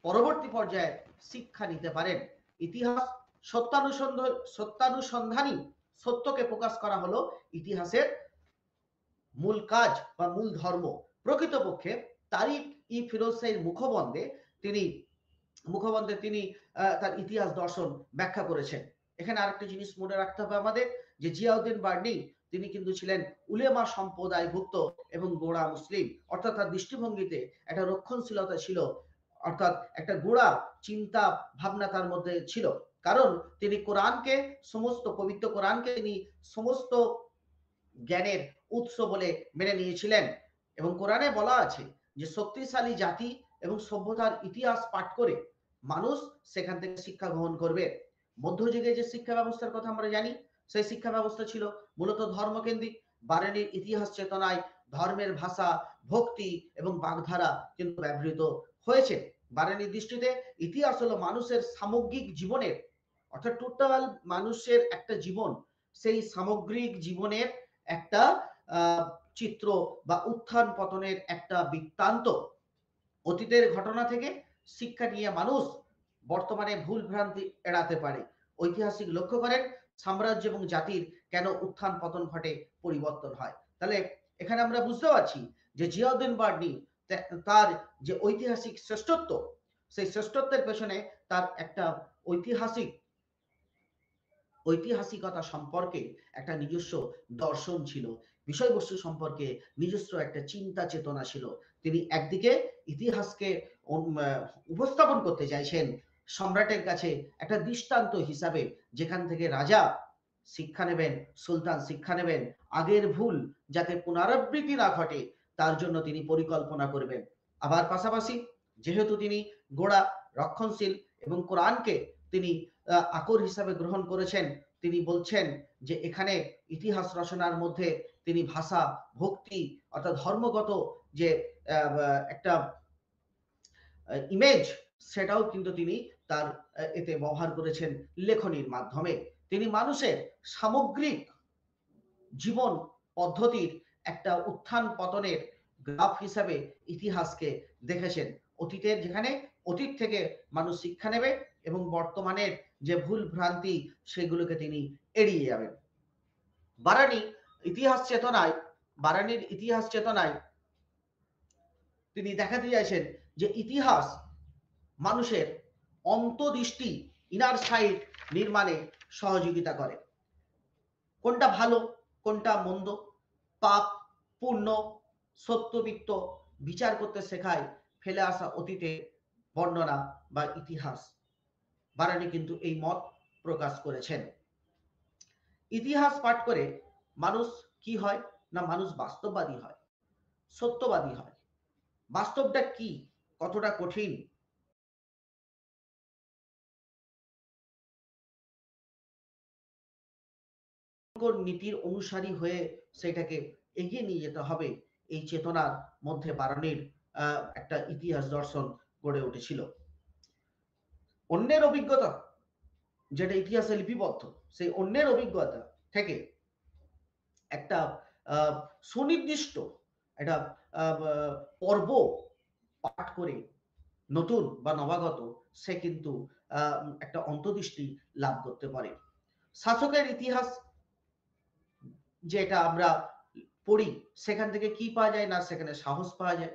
A: পরবর্তী পর্যায়ে শিক্ষা নিতে পারেন। ইতিহাস সত্যানুসন্ধানী, সত্যকে প্রকাশ করা হলো ইতিহাসের মূল কাজ বা মূল ধর্ম। প্রকৃতপক্ষে তারিখ ই ফিরোজশাহীর মুখবন্ধে তিনি তার ইতিহাস দর্শন ব্যাখ্যা করেছেন। এখানে আরেকটা জিনিস মনে রাখতে হবে আমাদের যে জিয়াউদ্দিন বার্নি তিনি কিন্তু ছিলেন উলেমা সম্প্রদায়ভুক্ত এবং গোঁড়া মুসলিম, অর্থাৎ তার দৃষ্টিভঙ্গিতে একটা রক্ষণশীলতা ছিল, অর্থাৎ একটা গোঁড়া চিন্তা ভাবনা তার মধ্যে ছিল, কারণ তিনি কোরআনকে সমস্ত পবিত্র কোরআনকে তিনি সমস্ত জ্ঞানের উৎস বলে মেনে নিয়েছিলেন। এবং কোরআনে বলা আছে যে শক্তিশালী জাতি এবং সভ্যতার ইতিহাস পাঠ করে মানুষ সেখান থেকে শিক্ষা গ্রহণ করবে। মধ্যযুগে যে শিক্ষা ব্যবস্থার কথা আমরা জানি, সেই শিক্ষা ব্যবস্থা ছিল মূলত ধর্মকেন্দ্রিক। বারেনির ইতিহাস চেতনায় ধর্মের ভাষা, ভক্তি এবং বাগধারা কিন্তু ব্যবহৃত হয়েছে। বারেনির দৃষ্টিতে ইতিহাস হলো মানুষের সামগ্রিক জীবনের, অর্থাৎ টোটাল মানুষের একটা জীবন, সেই সামগ্রিক জীবনের একটা চিত্র বা উত্থান পতনের একটা বৃত্তান্ত। অতীতের ঘটনা থেকে শিক্ষা নিয়ে মানুষ বর্তমানে ভুল ভ্রান্তি এড়াতে পারে। ঐতিহাসিক লক্ষ্য করেন সাম্রাজ্য এবং জাতির কেন উত্থান পতন ঘটে, পরিবর্তন হয়। তাহলে এখানে আমরা বুঝতে পারছি যে জিয়াউদ্দিন বার্নি তার যে ঐতিহাসিক শ্রেষ্ঠত্ব, সেই শ্রেষ্ঠত্বের পেছনে তার একটা ঐতিহাসিকতা সম্পর্কে একটা নিজস্ব দর্শন ছিল, বিষয়বস্তু সম্পর্কে নিজস্ব একটা চিন্তা চেতনা ছিল। তিনি একদিকে ইতিহাসকে উপস্থাপন করতে চাইছেন সম্রাটের কাছে একটা দৃষ্টান্ত হিসাবে, যেখান থেকে রাজা শিক্ষা নেবেন, সুলতান শিক্ষা নেবেন, আগের ভুল যাতে পুনরাবৃত্তি না ঘটে তার জন্য তিনি পরিকল্পনা করবেন। আবার পাশাপাশি যেহেতু তিনি গোড়া রক্ষণশীল এবং কোরআনকে তিনি আকর হিসাবে গ্রহণ করেছেন, তিনি বলছেন যে এখানে ইতিহাস রচনার মধ্যে তিনি ভাষা, ভক্তি অর্থাৎ ধর্মগত যে একটা ইমেজ, সেটাও কিন্তু তিনি তার এতে ব্যবহার করেছেন লেখনীর মাধ্যমে। তিনি মানুষের সামগ্রিক জীবন পদ্ধতির একটা উত্থান পতনের গ্রাফ হিসাবে ইতিহাসকে দেখেছেন। অতীতের যেখানে অতীত থেকে মানুষ শিক্ষা নেবে এবং বর্তমানের যে ভুল ভ্রান্তি সেগুলোকে তিনি এড়িয়ে যাবেন। বারানির ইতিহাস চেতনায় তিনি দেখাতে চাইছেন যে ইতিহাস মানুষের অন্তর্দৃষ্টি, ইনার সাইট নির্মাণে সহযোগিতা করে। কোনটা ভালো, কোনটা মন্দ, পাপ, পুণ্য, সত্যবিত্ত বিচার করতে শেখায় ফেলে আসা অতীতে বর্ণনা বা ইতিহাস। বারানি কিন্তু এই মত প্রকাশ করেছেন। ইতিহাস পাঠ করে মানুষ কি হয় না, মানুষ বাস্তববাদী হয়, সত্যবাদী হয়। বাস্তবটা কি, কতটা কঠিন, নীতির অনুসারী হয়ে সেটাকে এগিয়ে নিয়ে যেতে হবে, এই চেতনার মধ্যে বারানির একটা ইতিহাস দর্শন গড়ে উঠেছিল। অন্যের অভিজ্ঞতা যেটা ইতিহাসে লিপিবদ্ধ, সেই অন্যের অভিজ্ঞতা থেকে একটা সুনির্দিষ্ট একটা পর্ব পাঠ করে নতুন বা নবাগত সে কিন্তু একটা অন্তর্দৃষ্টি লাভ করতে পারে। শাসকের ইতিহাস যেটা আমরা পড়ি, সেখান থেকে কি পাওয়া যায় না, সেখানে সাহস পাওয়া যায়,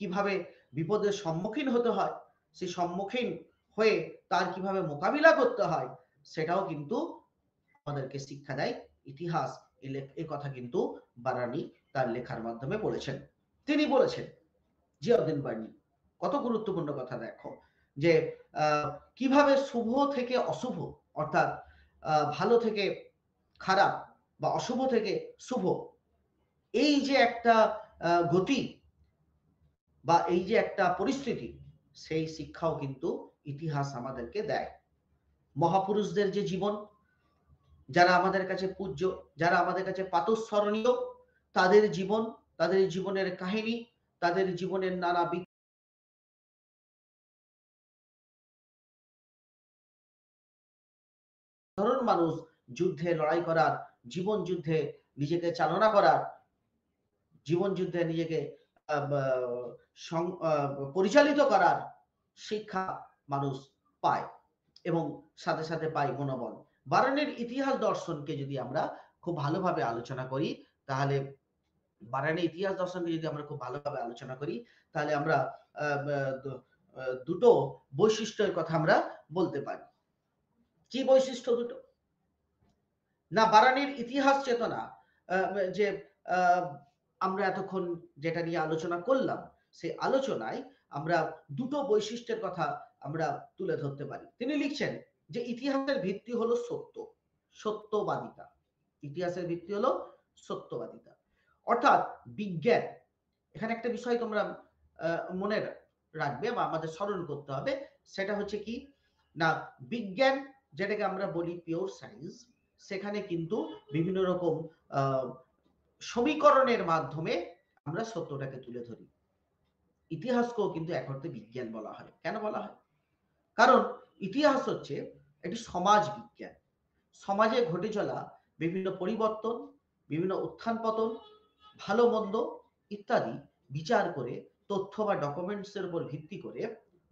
A: কিভাবে বিপদের সম্মুখীন হতে হয়, সেই সম্মুখীন হয়ে তার কিভাবে মোকাবিলা করতে হয়, সেটাও কিন্তু আমাদেরকে শিক্ষা দেয় ইতিহাস। এই কথা কিন্তু বারানি তার লেখার মাধ্যমে বলেছেন। তিনি বলেছেন, জিয়াউদ্দিন বার্নি কত গুরুত্বপূর্ণ কথা দেখো, যে কিভাবে শুভ থেকে অশুভ, অর্থাৎ ভালো থেকে খারাপ বা অশুভ থেকে শুভ, এই যে একটা গতি বা এই যে একটা পরিস্থিতি, সেই শিক্ষাও কিন্তু ইতিহাস আমাদেরকে দেয়। মহাপুরুষদের যে জীবন, যারা আমাদের কাছে পূজ্য, যারা আমাদের কাছে প্রাতঃস্মরণীয়, তাদের জীবন, তাদের জীবনের কাহিনী, তাদের জীবনের নানা সাধারণ মানুষ যুদ্ধে লড়াই করার, জীবন যুদ্ধে নিজেকে চালনা করার, জীবন যুদ্ধে নিজেকে পরিচালিত করার শিক্ষা মানুষ পায় এবং সাথে সাথে পায় মনোবল। বারানির ইতিহাস দর্শনকে যদি আমরা খুব ভালোভাবে আলোচনা করি, তাহলে বারানির ইতিহাস দর্শনকে যদি আমরা খুব ভালোভাবে আলোচনা করি, তাহলে আমরা দুটো বৈশিষ্ট্যের কথা আমরা বলতে পারি। কি বৈশিষ্ট্য দুটো না? বারানির ইতিহাস চেতনা যে আমরা এতক্ষণ যেটা নিয়ে আলোচনা করলাম, সেই আলোচনায় আমরা দুটো বৈশিষ্ট্যের কথা আমরা তুলে ধরতে পারি। তিনি লিখছেন যে ইতিহাসের ভিত্তি হলো সত্যবাদিতা। ইতিহাসের ভিত্তি হলো সত্যবাদিতা, অর্থাৎ বিজ্ঞান। এখানে একটা বিষয় তোমরা মনে রাখ, রাখবে বা আমাদের স্মরণ করতে হবে, সেটা হচ্ছে কি না, বিজ্ঞান যেটাকে আমরা বলি পিওর সায়েন্স, সেখানে কিন্তু বিভিন্ন রকম সমীকরণের মাধ্যমে আমরা সত্যটাকে তুলে ধরি। ইতিহাসকেও কিন্তু এক অর্থে বিজ্ঞান বলা হয়। কেন বলা হয়? কারণ ইতিহাস হচ্ছে একটি সমাজ বিজ্ঞান। সমাজে ঘটে চলা বিভিন্ন পরিবর্তন, বিভিন্ন উত্থান পতন, ভালো মন্দ ইত্যাদি বিচার করে, তথ্য বা ডকুমেন্টস এর উপর ভিত্তি করে,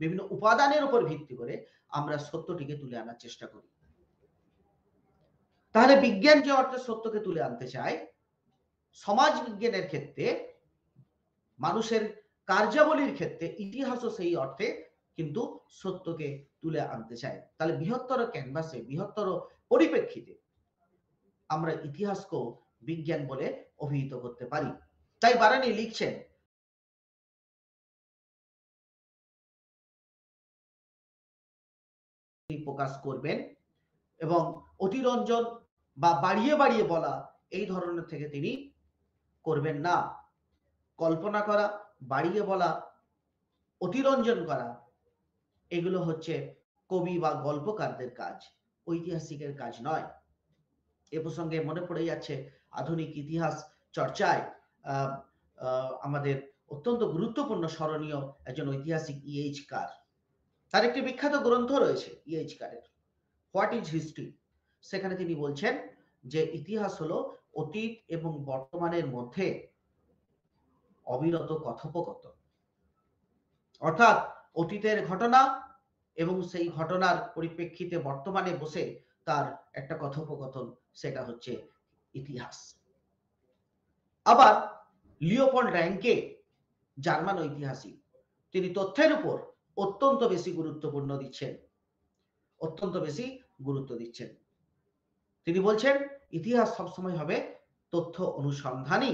A: বিভিন্ন উপাদানের উপর ভিত্তি করে আমরা সত্যটিকে তুলে আনার চেষ্টা করি। তাহলে বিজ্ঞান যে অর্থে সত্যকে তুলে আনতে চায়, সমাজ বিজ্ঞানের ক্ষেত্রে, মানুষের কার্যাবলীর ক্ষেত্রে ইতিহাসও সেই অর্থে কিন্তু সত্যকে তুলে আনতে চায়। তাহলে বৃহত্তর ক্যানভাসে, বৃহত্তর পরিপ্রেক্ষিতে আমরা ইতিহাসকেও বিজ্ঞান বলে অভিহিত করতে পারি। তাই বারানি লিখছেন, প্রকাশ করবেন এবং অতিরঞ্জন বা বাড়িয়ে বাড়িয়ে বলা এই ধরনের থেকে তিনি করবেন না। কল্পনা করা, বাড়িয়ে বলা, অতিরঞ্জন করা, এগুলো হচ্ছে কবি বা গল্পকারদের কাজ, ঐতিহাসিকের কাজ নয়। এ প্রসঙ্গে মনে পড়ে যাচ্ছে আধুনিক ইতিহাস চর্চায় আমাদের অত্যন্ত গুরুত্বপূর্ণ স্মরণীয় একজন ঐতিহাসিক ইএইচ কার। তার একটি বিখ্যাত গ্রন্থ রয়েছে ইএইচ কারের, হোয়াট ইজ হিস্ট্রি। সেখানে তিনি বলছেন যে ইতিহাস হলো অতীত এবং বর্তমানের মধ্যে অবিরত কথোপকথন। অর্থাৎ অতীতের ঘটনা এবং সেই ঘটনার পরিপ্রেক্ষিতে বর্তমানে বসে তার একটা কথোপকথন, সেটা হচ্ছে ইতিহাস। আবার লিওপোল্ড র্যাঙ্কে, জার্মান ঐতিহাসিক, তিনি তথ্যের উপর অত্যন্ত বেশি গুরুত্বপূর্ণ দিচ্ছেন, অত্যন্ত বেশি গুরুত্ব দিচ্ছেন। তিনি বলছেন ইতিহাস সবসময় হবে তথ্য অনুসন্ধানী,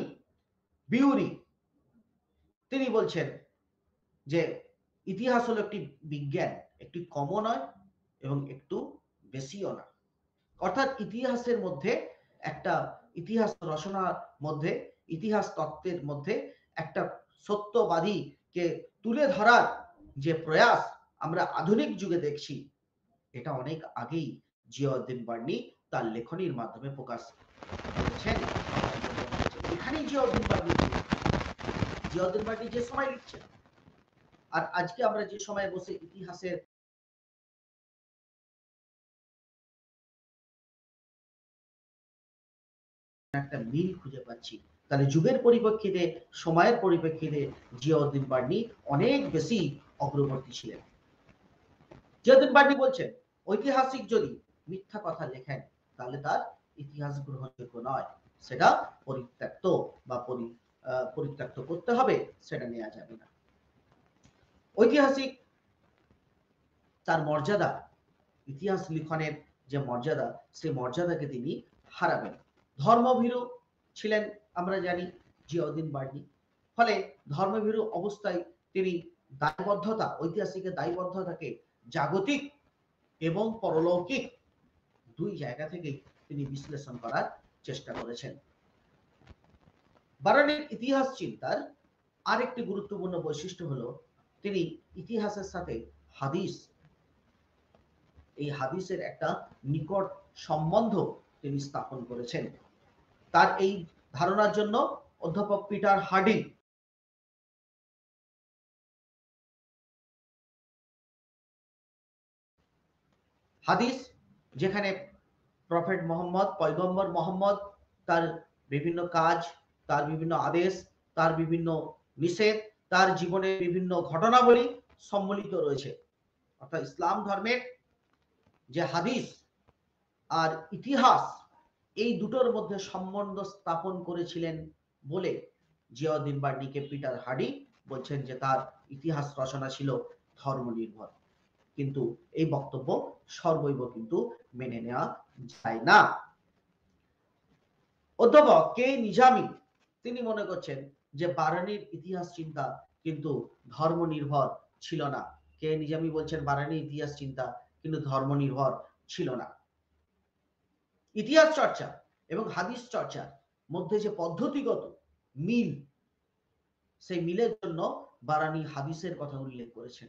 A: বিউরি। তিনি বলছেন যে ইতিহাস হলো একটি বিজ্ঞান, একটি কমও নয় এবং একটু বেশিও না। অর্থাৎ ইতিহাসের মধ্যে একটা, ইতিহাস রচনার মধ্যে, ইতিহাস তত্ত্বের মধ্যে একটা সত্যবাদীকে তুলে ধরার যে প্রয়াস আমরা আধুনিক যুগে দেখছি, এটা অনেক আগেই জিয়াউদ্দিন বার্নি তার লেখনীর মাধ্যমে প্রকাশ করেছেন। এখানেই জিয়াউদ্দিন বার্নি যে সময় লিখছেন, আর আজকে আমরা যে সময় বসে ইতিহাসের একটা মিল খুঁজে পাচ্ছি, তাহলে যুগের পরিপ্রেক্ষিতে, সময়ের পরিপ্রেক্ষিতে জিয়াউদ্দিন বার্নি অনেক বেশি অগ্রবর্তী ছিলেন। জিয়াউদ্দিন বার্নি বলছেন ঐতিহাসিক যদি মিথ্যা কথা লেখেন তাহলে তার ইতিহাস গ্রহণযোগ্য নয়, সেটা পরিত্যক্ত বা পরিত্যক্ত করতে হবে, সেটা নেওয়া যাবে না। ঐতিহাসিক তার মর্যাদা, ইতিহাস লিখনের যে মর্যাদা, সেই মর্যাদাকে তিনি হারাবেন। ধর্মভীরু ছিলেন আমরা জানি জিয়াউদ্দিন বার্নি, ফলে ধর্মভীরু অবস্থায় তিনি দায়বদ্ধতা, ঐতিহাসিকের দায়বদ্ধতাকে জাগতিক এবং পরলৌকিক দুই জায়গা থেকে তিনি বিশ্লেষণ করার চেষ্টা করেছেন। বারানির ইতিহাস চিন্তার আরেকটি গুরুত্বপূর্ণ বৈশিষ্ট্য হলো তিনি ইতিহাসের সাথে হাদিস, এই হাদিসের একটা নিকট সম্বন্ধ তিনি স্থাপন করেছেন। তার এই ধারণার জন্য অধ্যাপক পিটার হার্ডি হাদিস, যেখানে প্রফেট মোহাম্মদ, পয়গম্বর মোহাম্মদ, তার বিভিন্ন কাজ, তার বিভিন্ন আদেশ, তার বিভিন্ন নিষেধ, তার জীবনের বিভিন্ন ঘটনাবলী সম্মিলিত রয়েছে। অর্থাৎ ইসলাম ধর্মের যে হাদিস আর ইতিহাস, এই দুটোর মধ্যে সম্বন্ধ স্থাপন করেছিলেন বলে জিয়াউদ্দিন বার্নিকে পিটার হার্ডি বলছেন যে তার ইতিহাস রচনা ছিল ধর্ম নির্ভর। কিন্তু এই বক্তব্য সর্বৈব কিন্তু মেনে নেওয়া যায় না। অধ্যাপক কে নিজামী তিনি মনে করছেন যে বারানির ইতিহাস চিন্তা কিন্তু ধর্ম নির্ভর ছিল না। কে নিজামী বলছেন বারানির ইতিহাস চিন্তা কিন্তু ধর্ম নির্ভর ছিল না। ইতিহাস চর্চা এবং হাদিস চর্চার মধ্যে যে পদ্ধতিগত মিল, সেই মিলের জন্য বারানি হাদিসের কথা উল্লেখ করেছেন।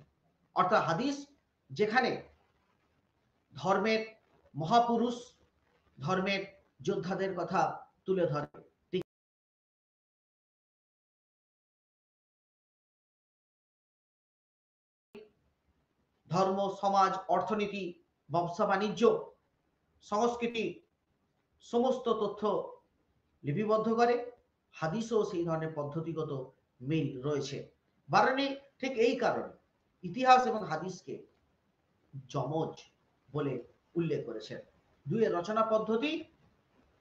A: অর্থাৎ হাদিস যেখানে ধর্মের মহাপুরুষ, ধর্মের যোদ্ধাদের কথা তুলে ধরে, ধর্ম, সমাজ, অর্থনীতি, ব্যবসা বাণিজ্য, সংস্কৃতি সমস্ত তথ্য লিপিবদ্ধ করে। হাদিসও সেই ধরনের পদ্ধতিগত মিল রয়েছে। বারানি ঠিক এই কারণে ইতিহাস এবং হাদিসকে যমজ বলে উল্লেখ করেছেন। দুইয়ের রচনা পদ্ধতি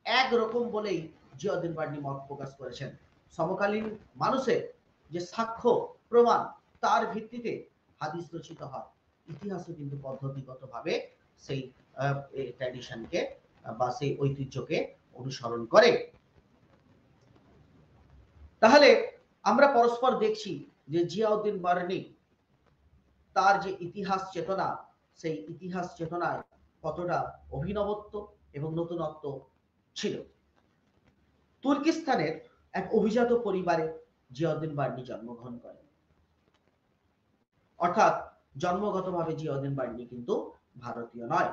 A: একরকম বলেই জিয়াউদ্দিন বার্নি মত প্রকাশ করেছেন। সমকালীন মানুষের যে সাক্ষ্য প্রমাণ, তার ভিত্তিতে হাদিস রচিত হয়। ইতিহাসও কিন্তু পদ্ধতিগতভাবে সেই ট্র্যাডিশনকে বা সেই ঐতিহ্যকে অনুসরণ করে। তাহলে আমরা পরস্পর দেখছি যে জিয়াউদ্দিন বার্নি তার যে ইতিহাস চেতনা, সেই ইতিহাস চেতনায় কতটা অভিনবত্ব এবং নতুনত্ব ছিল। তুর্কিস্তানের এক অভিজাত পরিবারে জিয়াউদ্দিন বার্নি জন্মগ্রহণ করেন। অর্থাৎ জন্মগতভাবে জিয়াউদ্দিন বার্নি কিন্তু ভারতীয় নয়।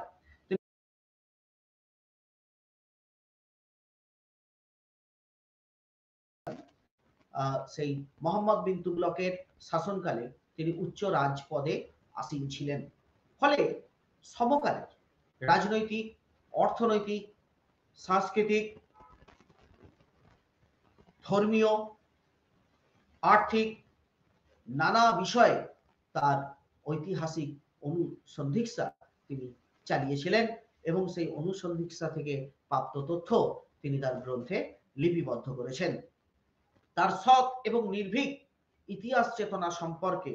A: সেই মোহাম্মদ বিন তুগলকের শাসনকালে তিনি উচ্চ রাজপদে আসীন ছিলেন। ফলে সমকালের রাজনৈতিক, অর্থনৈতিক, সাংস্কৃতিক, ধর্মীয়, আর্থিক নানা বিষয়ে তার ঐতিহাসিক অনুসন্ধিৎসা তিনি চালিয়েছিলেন এবং সেই অনুসন্ধিৎসা থেকে প্রাপ্ত তথ্য তিনি তার গ্রন্থে লিপিবদ্ধ করেছেন। তার সৎ এবং নির্ভীক ইতিহাস চেতনা সম্পর্কে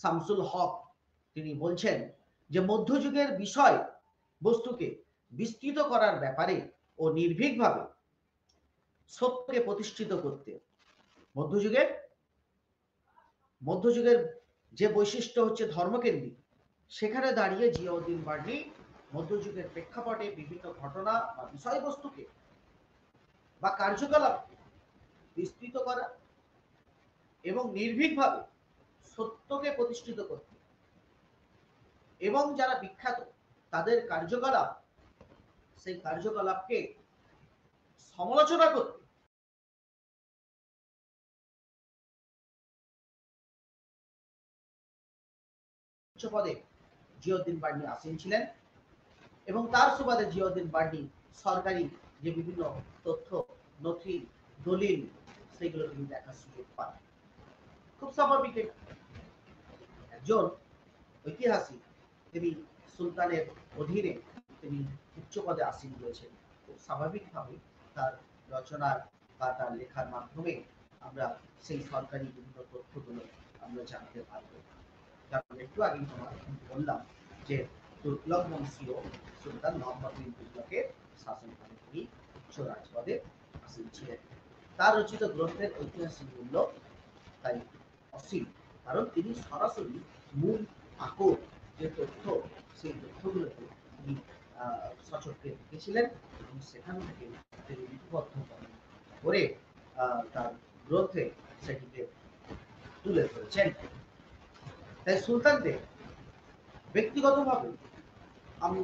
A: শামসুল হক তিনি বলছেন যে মধ্যযুগের বিষয় বস্তুকে বিস্তৃত করার ব্যাপারে ও নির্ভীকভাবে সত্যকে প্রতিষ্ঠিত করতে মধ্যযুগের যে বৈশিষ্ট্য হচ্ছে ধর্মকেন্দ্রিক, সেখানে দাঁড়িয়ে জিয়াউদ্দিন বার্নি মধ্যযুগের প্রেক্ষাপটে বিভিন্ন ঘটনা বা বিষয়বস্তুকে বা কার্যকলাপকে বিস্তৃত করা এবং নির্ভীকভাবে সত্যকে প্রতিষ্ঠিত করতে এবং যারা বিখ্যাত তাদের কার্যকলাপ, সেই কার্যকলাপকে সমালোচনা করতে উচ্চ পদে জিয়াউদ্দিন বার্নি আসীন ছিলেন এবং তার সুবাদে জিয়াউদ্দিন বার্নি সরকারি যে বিভিন্ন তথ্য, নথি, দলিল সেগুলো তিনি দেখার সুযোগ পান। খুব স্বাভাবিক, একজন ঐতিহাসিক তিনি সুলতানের অধীনে তিনি উচ্চ পদে আসীন রয়েছেন। খুব স্বাভাবিকভাবে তার রচনার বা তার লেখার মাধ্যমে আমরা সেই সরকারি বিভিন্ন তথ্যগুলো আমরা জানতে পারব। কারণ একটু আগে বললাম যে তুগলক বংশীয় সুলতান মোহাম্মদ বিন তুগলকের শাসনকালে তিনি উচ্চ রাজপদে আসীন ছিলেন। তার রচিত গ্রন্থের ঐতিহাসিক মূল্য তাই অসীম, কারণ তিনি সরাসরি মূল আকর যে তথ্য, সেই তথ্যগুলোকে তিনি সচক্ষে দেখেছিলেন এবং সেখান থেকে তিনি লিপিবদ্ধ করে তার গ্রন্থে সেটিকে তুলে ধরেছেন। তাই সুলতানদের ব্যক্তিগতভাবে, আমি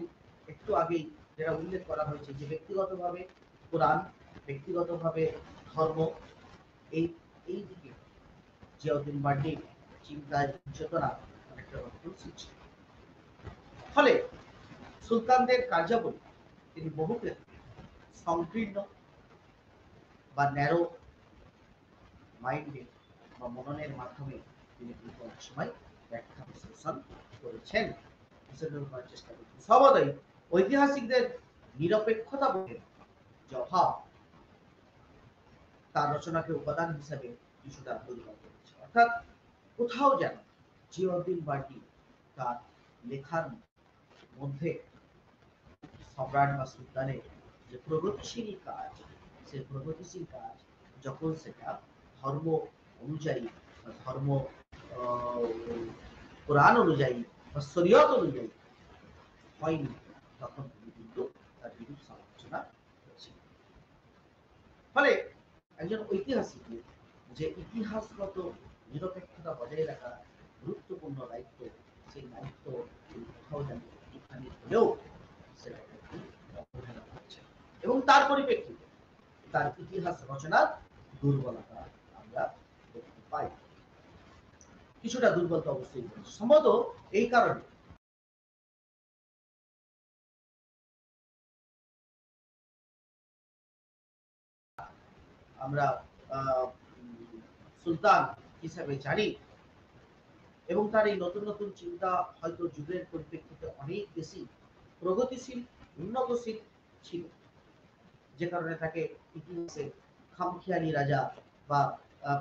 A: একটু আগেই যেটা উল্লেখ করা হয়েছে যে ব্যক্তিগতভাবে কোরআন, ব্যক্তিগতভাবে ধর্ম, এই এই দিকে জিয়াউদ্দিন বার্নির চিন্তায় চেতনা অনেকটা রক্ষণশীল ছিল। ফলে সুলতানদের কার্যাবলী তিনি বহু ক্ষেত্রে সংকীর্ণ বা ন্যারো মাইন্ডে বা মননের মাধ্যমে তিনি কিন্তু অনেক সময় ব্যাখ্যা বিশ্লেষণ করেছেন, বিশ্লেষণ করার চেষ্টা করেছেন। সর্বদাই ঐতিহাসিকদের নিরপেক্ষতা বলে যে অভাব তার রচনাকে উপাদান হিসাবে কিছুটা পরিবর্তন করেছে। অর্থাৎ কোথাও যেন জিয়াউদ্দিন বার্নি তার লেখার মধ্যে সম্রাট বা সুলতানের যে প্রগতিশীল কাজ, সেই প্রগতিশীল কাজ যখন সেটা ধর্ম অনুযায়ী বা ধর্ম কোরআন অনুযায়ী বা শরীয়ত অনুযায়ী হয়নি, তখন তিনি কিন্তু তার বিরূপ সমালোচনা করেছিলেন। ফলে একজন ঐতিহাসিকের যে ইতিহাসগত নিরপেক্ষতা বজায় রাখা গুরুত্বপূর্ণ দায়িত্ব, সেই দায়িত্ব কোথাও যেন একটুখানি হলেও সেটাকে অবহেলা করছে, এবং তার পরিপ্রেক্ষিতে তার ইতিহাস রচনার দুর্বলতা আমরা দেখতে পাই। কিছুটা দুর্বলতা অবশ্যই রয়েছে, সম্ভবত এই কারণে আমরা সুলতান হিসাবে জানি, এবং তার এই নতুন নতুন চিন্তা হয়তো যুগের পরিপ্রেক্ষিতে অনেক বেশি প্রগতিশীল, উন্নতশীল ছিল, যে কারণে তাকে ইতিহাসে খামখেয়ালি রাজা বা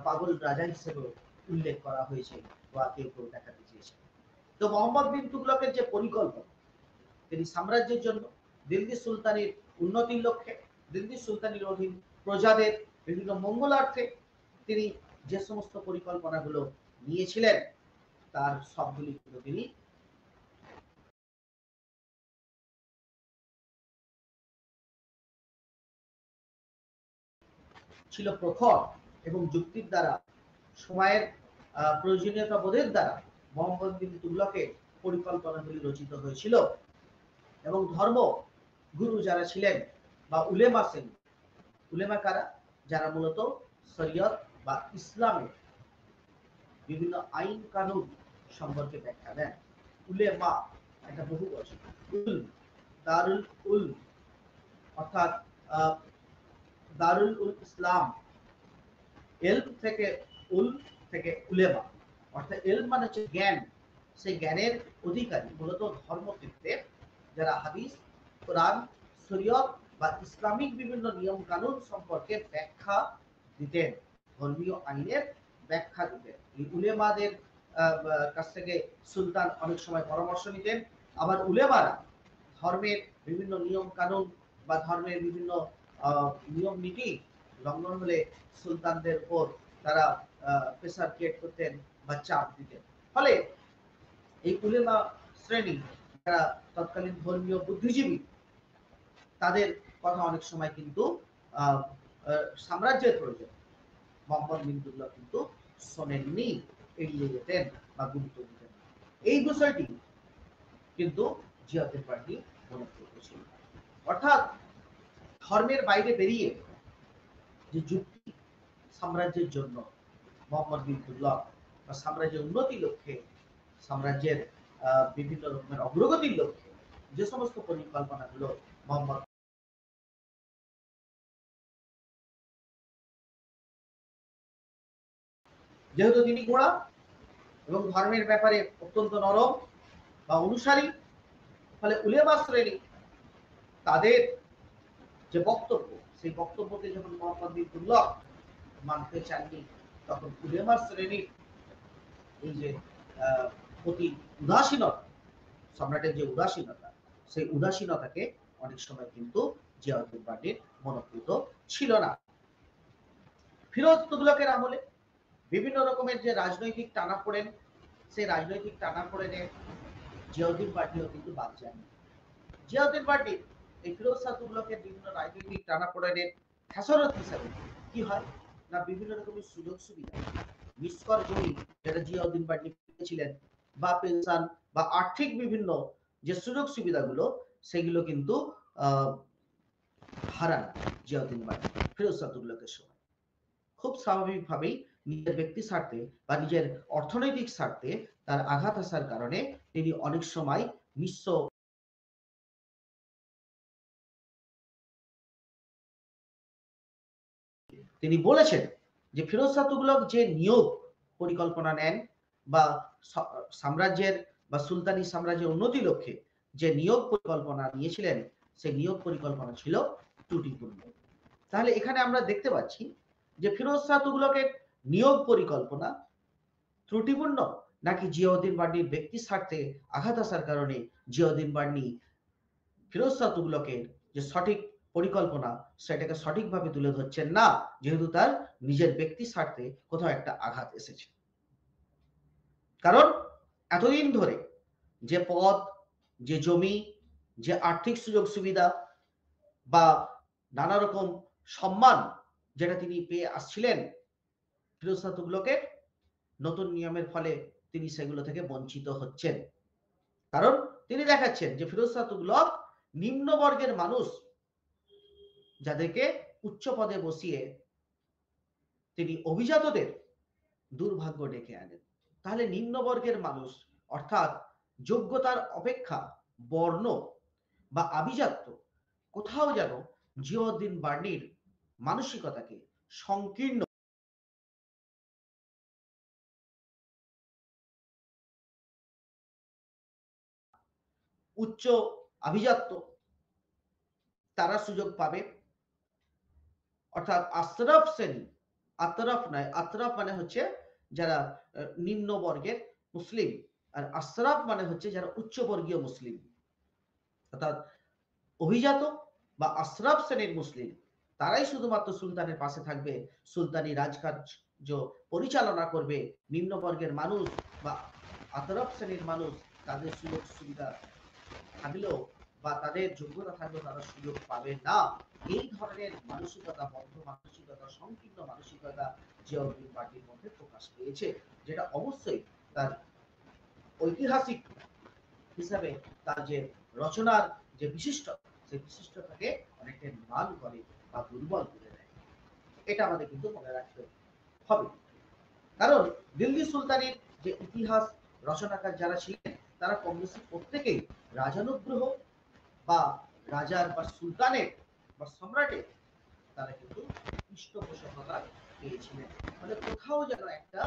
A: পাগল রাজা হিসেবে উল্লেখ করা হয়েছে বা কেউ কেউ দেখাতে চেয়েছে। তো মোহাম্মদ বিন তুগলকের যে পরিকল্পনা, তিনি সাম্রাজ্যের জন্য, দিল্লি সুলতানের উন্নতির লক্ষ্যে, দিল্লি সুলতানের অধীন প্রজাদের বিভিন্ন মঙ্গলার্থে তিনি যে সমস্ত পরিকল্পনাগুলো নিয়েছিলেন, তার সবগুলি তিনি ছিল প্রখর এবং যুক্তির দ্বারা, সময়ের প্রয়োজনীয়তা বোধের দ্বারা মোহাম্মদ বিন তুগলকের পরিকল্পনাগুলি রচিত হয়েছিল। এবং ধর্ম গুরু যারা ছিলেন বা উলেমা শ্রেণী, উলেমা কারা, যারা মূলত শরিয়ত বা ইসলামের বিভিন্ন আইন কানুন সম্পর্কে ব্যাখ্যা দেন। উলেমা একটা বহুবচন, উল, দারুল উল, অর্থাৎ দারুল উল ইসলাম, এলম থেকে উল থেকে উলেমা, অর্থাৎ এলম মানে হচ্ছে জ্ঞান, সেই জ্ঞানের অধিকারী মূলত ধর্মক্ষেত্রে যারা হাদিস, কোরআন, শরীয়ত বা ইসলামিক বিভিন্ন নিয়ম কানুন সম্পর্কে ব্যাখ্যা দিতেন, ধর্মীয় আইনের ব্যাখ্যা দিতেন। এই উলেমাদের কাছ থেকে সুলতান অনেক সময় পরামর্শ নিতেন। আবার উলেমারা ধর্মের বিভিন্ন নিয়ম কানুন বা ধর্মের বিভিন্ন নিয়ম নীতি লঙ্ঘন হলে সুলতানদের উপর তারা প্রেসার ক্রিয়েট করতেন বা চাপ দিতেন। ফলে এই উলেমা শ্রেণী যারা তৎকালীন ধর্মীয় বুদ্ধিজীবী, তাদের কথা অনেক সময় কিন্তু সাম্রাজ্যের প্রয়োজন মোহাম্মদ বিন তুগলক কিন্তু শোনেননি, এড়িয়ে যেতেন বা গুরুত্ব দিতেন। এই বিষয়টি কিন্তু জিয়াউদ্দিন পার্টি মনে করেছিল। অর্থাৎ ধর্মের বাইরে বেরিয়ে যে যুক্তি সাম্রাজ্যের জন্য মোহাম্মদ বিন তুগলক বা সাম্রাজ্যের উন্নতির লক্ষ্যে, সাম্রাজ্যের বিভিন্ন রকমের অগ্রগতির লক্ষ্যে যে সমস্ত পরিকল্পনাগুলো মোহাম্মদ, যেহেতু তিনি গোড়া এবং ধর্মের ব্যাপারে অত্যন্ত নরম বা অনুসারী, ফলে উলেমা শ্রেণী তাদের যে বক্তব্য, সেই বক্তব্যকে যখন মোহাম্মদ বিন তুগলক মানতে চাননি, তখন উলেমা শ্রেণীর এই যে অতি উদাসীনতা, সম্রাটের যে উদাসীনতা, সেই উদাসীনতাকে অনেক সময় কিন্তু জিয়াউদ্দিন পার্টির মনোভূত ছিল না। ফিরোজ তুগলকের আমলে বিভিন্ন রকমের যে রাজনৈতিক টানাপোড়েন, সেই রাজনৈতিক টানাপোড়েনে জিয়াউদ্দিন পার্টিও কিন্তু বাদ যায়নি। জিয়াউদ্দিন পার্টি এই ফিরোজ শাহ তুগলকের বিভিন্ন রাজনৈতিক টানাপোড়েনের খেসারত হিসাবে কি হয় না, বিভিন্ন রকমের সুযোগ সুবিধা, নিষ্কর জমি যেটা জিয়াউদ্দিন পার্টি পেয়েছিলেন, বা পেনশন বা আর্থিক বিভিন্ন যে সুযোগ সুবিধাগুলো, সেগুলো কিন্তু হারান জিয়াউদ্দিন পার্টি ফিরোজ শাহ তুগলকের সময়। খুব স্বাভাবিকভাবেই নিজের ব্যক্তি স্বার্থে বা নিজের অর্থনৈতিক স্বার্থে তার আঘাত আসার কারণে তিনি অনেক সময় মিশ্র, তিনি বলেছেন যে ফিরোজ শাহ তুগলক যে নিয়োগ পরিকল্পনা নেন বা সাম্রাজ্যের বা সুলতানি সাম্রাজ্যের উন্নতি লক্ষ্যে যে নিয়োগ পরিকল্পনা নিয়েছিলেন, সেই নিয়োগ পরিকল্পনা ছিল ত্রুটিপূর্ণ। তাহলে এখানে আমরা দেখতে পাচ্ছি যে ফিরোজ শাহ তুগলকের নিয়োগ পরিকল্পনা ত্রুটিপূর্ণ, নাকি জিয়াউদ্দিন বার্নির ব্যক্তি স্বার্থে আঘাত আসার কারণে জিয়াউদ্দিন বার্নি ফিরোজ শাহ তুগলকের যে সঠিক পরিকল্পনা সেটাকে সঠিকভাবে তুলে ধরছেন না, যেহেতু তার নিজের ব্যক্তি স্বার্থে কোথাও একটা আঘাত এসেছে। কারণ এতদিন ধরে যে পদ, যে জমি, যে আর্থিক সুযোগ সুবিধা বা নানা রকম সম্মান যেটা তিনি পেয়ে আসছিলেন ফিরোজ শাহ তুগলকের, নতুন নিয়মের ফলে তিনি সেগুলো থেকে বঞ্চিত হচ্ছেন। কারণ তিনি দেখাচ্ছেন যে ফিরোজ শাহ তুগলক নিম্নবর্গের মানুষ যাদেরকে উচ্চ পদে বসিয়ে তিনি অভিজাতদের দুর্ভাগ্য ডেকে আনেন। তাহলে নিম্নবর্গের মানুষ অর্থাৎ যোগ্যতার অপেক্ষা বর্ণ বা আভিজাত্য কোথাও যেন জিয়াউদ্দিন বার্নির মানসিকতাকে সংকীর্ণ উচ্চ আভিজাত্য তারা সুযোগ পাবে, অর্থাৎ আশরাফ শ্রেণী, আতরাফ নয়, আতরাফ মানে হচ্ছে যারা নিম্ন বর্গের মুসলিম, আর আশরাফ মানে হচ্ছে যারা উচ্চ বর্গীয় মুসলিম, অর্থাৎ অভিজাত বা আশরাফ শ্রেণীর মুসলিম তারাই শুধুমাত্র সুলতানের পাশে থাকবে, সুলতানি রাজকার্য পরিচালনা করবে। নিম্নবর্গের মানুষ বা আতরাফ শ্রেণীর মানুষ তাদের সুযোগ সুবিধা থাকলেও বা তাদের যোগ্যতা থাকলেও তারা সুযোগ পাবে না। এই ধরনের মানসিকতা, বদ্ধ মানসিকতা, সংকীর্ণ মানসিকতা জিয়াউদ্দিন বার্নির মধ্যে প্রকাশ পেয়েছে, যেটা অবশ্যই তার ঐতিহাসিক হিসাবে তার যে রচনার যে বিশিষ্টতা, সেই বিশিষ্টতাকে অনেকটা ম্লান করে বা দুর্বল করে দেয়। এটা আমাদের কিন্তু মনে রাখতে হবে। কারণ দিল্লি সুলতানের যে ইতিহাস রচনাকার যারা ছিলেন তারা কম বেশি প্রত্যেকেই রাজানুগ্রহ বা রাজার বা সুলতানের বা সম্রাটের তারা কিন্তু পৃষ্ঠপোষকতা পেয়েছিলেন। মানে কোথাও যেন একটা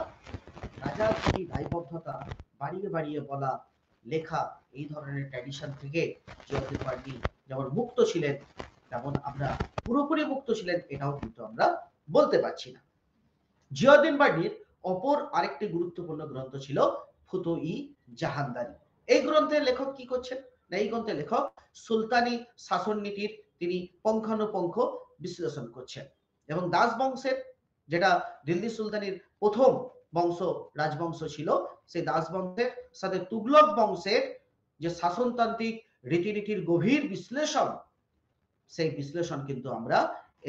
A: রাজার প্রতি দায়বদ্ধতা বাড়িয়ে বাড়িয়ে বলা, লেখা, এই ধরনের ট্র্যাডিশন থেকে জিয়াউদ্দিন বার্নি যেমন মুক্ত ছিলেন, তেমন আমরা পুরোপুরি মুক্ত ছিলেন এটাও কিন্তু আমরা বলতে পারছি না। জিয়াউদ্দিন বার্নির অপর আরেকটি গুরুত্বপূর্ণ গ্রন্থ ছিল ফুতুই জাহানদারি। এই গ্রন্থের লেখক কি করছেন না, এই গ্রন্থের লেখক সুলতানি শাসন নীতির তিনি পুঙ্খানুপুঙ্খ বিশ্লেষণ করছেন এবং দাস বংশের, যেটা দিল্লি সুলতানির প্রথম বংশ রাজবংশ ছিল, সেই দাস বংশের সাথে তুগলক বংশের যে শাসনতান্ত্রিক রীতিনীতির গভীর বিশ্লেষণ, সেই বিশ্লেষণ কিন্তু আমরা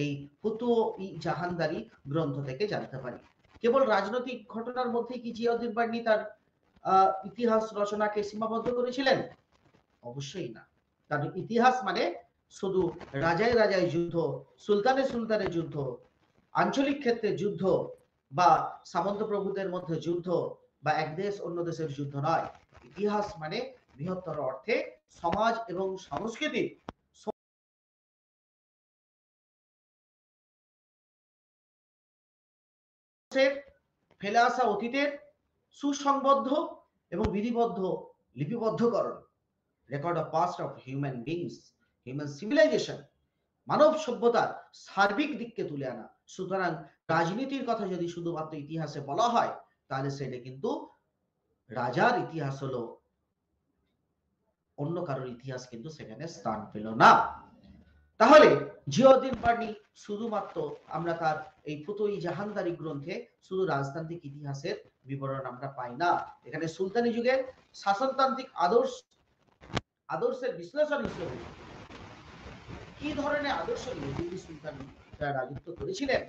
A: এই ফুতুই জাহানদারি গ্রন্থ থেকে জানতে পারি। কেবল রাজনৈতিক ঘটনার মধ্যে কি জিয়াউদ্দিন বার্নি তার ইতিহাস রচনাকে সীমাবদ্ধ করেছিলেন? অবশ্যই না। কারণ ইতিহাস মানে শুধু রাজায় রাজায় যুদ্ধ, সুলতানে সুলতানের যুদ্ধ, আঞ্চলিক ক্ষেত্রে যুদ্ধ বা সামন্ত প্রভুদের মধ্যে যুদ্ধ বা এক দেশ অন্য দেশের যুদ্ধ নয়। ইতিহাস মানে বৃহত্তর অর্থে সমাজ এবং সংস্কৃতি ফেলে আসা অতীতের সুসংবদ্ধ এবং বিধিবদ্ধ লিপিবদ্ধকরণ, record of past of human beings, human civilization, মানব সভ্যতার সার্বিক দিককে তুলে আনা। সুতরাং রাজনীতির কথা যদি শুধুমাত্র ইতিহাসে বলা হয় তাহলে সেটা কিন্তু রাজার ইতিহাস হলো, অন্য কারোর ইতিহাস কিন্তু সেখানে স্থান পেল না। তাহলে জিয়াউদ্দিন বার্নি শুধুমাত্র আমরা তার এই ফুতুই জাহানদারি গ্রন্থে শুধু রাজতান্ত্রিক ইতিহাসের বিবরণ আমরা পাই না, এখানে সুলতানি যুগের শাসনতান্ত্রিক আদর্শের বিশ্লেষণ হিসেবে কি ধরনের আদর্শ নিয়ে দিল্লি সুলতান রাজত্ব করেছিলেন,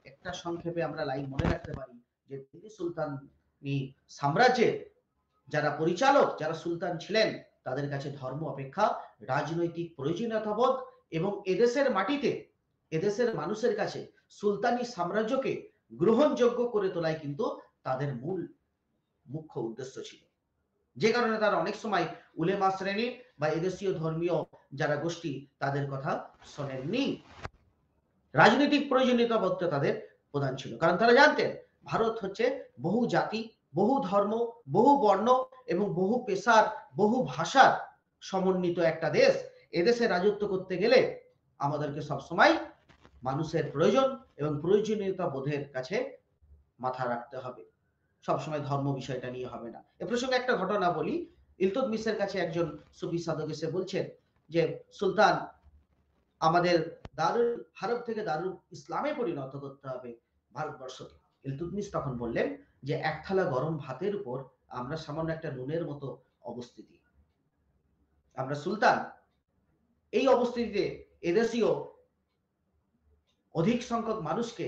A: একটা সংক্ষেপে আমরা লাইন মনে রাখতে পারি যে দিল্লি সুলতানি সাম্রাজ্যের যারা পরিচালক, যারা সুলতান ছিলেন, তাদের কাছে ধর্ম অপেক্ষা রাজনৈতিক প্রয়োজনীয়তাবোধ এবং এদেশের মাটিতে এদেশের মানুষের কাছে সুলতানি সাম্রাজ্যকে গ্রহণযোগ্য করে তোলাই কিন্তু তাদের মূল মুখ্য উদ্দেশ্য ছিল। যে কারণে তারা অনেক সময় উলেমা শ্রেণী বা এদেশীয় ধর্মীয় যারা গোষ্ঠী তাদের কথা শোনেননি। রাজনৈতিক প্রয়োজনীয়তাবোধ তাদের প্রধান ছিল, কারণ তারা জানতেন ভারত হচ্ছে বহু জাতি, বহু ধর্ম, বহু বর্ণ এবং বহু পেশার, বহু ভাষার সমন্বিত একটা দেশ। এদেশে রাজত্ব করতে গেলে আমাদেরকে সবসময় মানুষের প্রয়োজন এবং প্রয়োজনীয়তা বোধের কাছে মাথা রাখতে হবে, সবসময় ধর্ম বিষয়টা নিয়ে হবে না। এ প্রসঙ্গে একটা ঘটনা বলি। ইলতুৎমিশের কাছে একজন সুফি সাধক এসে বলছেন যে সুলতান, আমাদের দারুল হারব থেকে দারুল ইসলামে পরিণত করতে হবে ভারতবর্ষকে। ইলতুৎমিশ তখন বললেন যে এক থালা গরম ভাতের উপর আমরা সামান্য একটা নুনের মতো অবস্থিতি, আমরা সুলতান, এই অবস্থিতিতে এদেশীয় অধিক সংখ্যক মানুষকে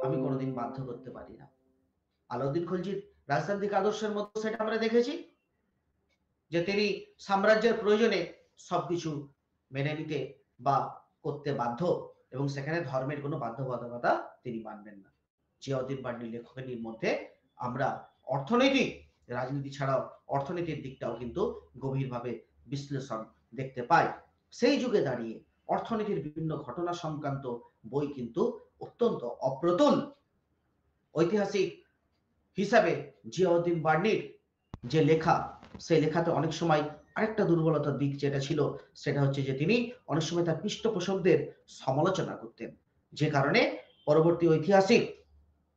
A: আমি কোনোদিন বাধ্য করতে পারি না। আলাউদ্দিন খলজির রাজতান্ত্রিক আদর্শের মধ্যে সেটা আমরা দেখেছি যে তিনি সাম্রাজ্যের প্রয়োজনে সবকিছু মেনে নিতে বা করতে বাধ্য এবং সেখানে ধর্মের কোনো বাধ্যবাধকতা তিনি মানবেন না। জিয়াউদ্দিন বার্নি লেখকের মধ্যে আমরা অর্থনৈতিক রাজনীতি ছাড়াও অর্থনীতির দিকটাও কিন্তু গভীরভাবে বিশ্লেষণ দেখতে পাই। সেই যুগে দাঁড়িয়ে অর্থনীতির বিভিন্ন ঘটনা সংক্রান্ত বই কিন্তু অত্যন্ত অপ্রতুল। ঐতিহাসিক হিসাবে জিয়াউদ্দিন বার্নির যে লেখা, সেই লেখাতে অনেক সময় আরেকটা দুর্বলতার দিক যেটা ছিল সেটা হচ্ছে যে তিনি অনেক সময় তার পৃষ্ঠপোষকদের সমালোচনা করতেন, যে কারণে পরবর্তী ঐতিহাসিক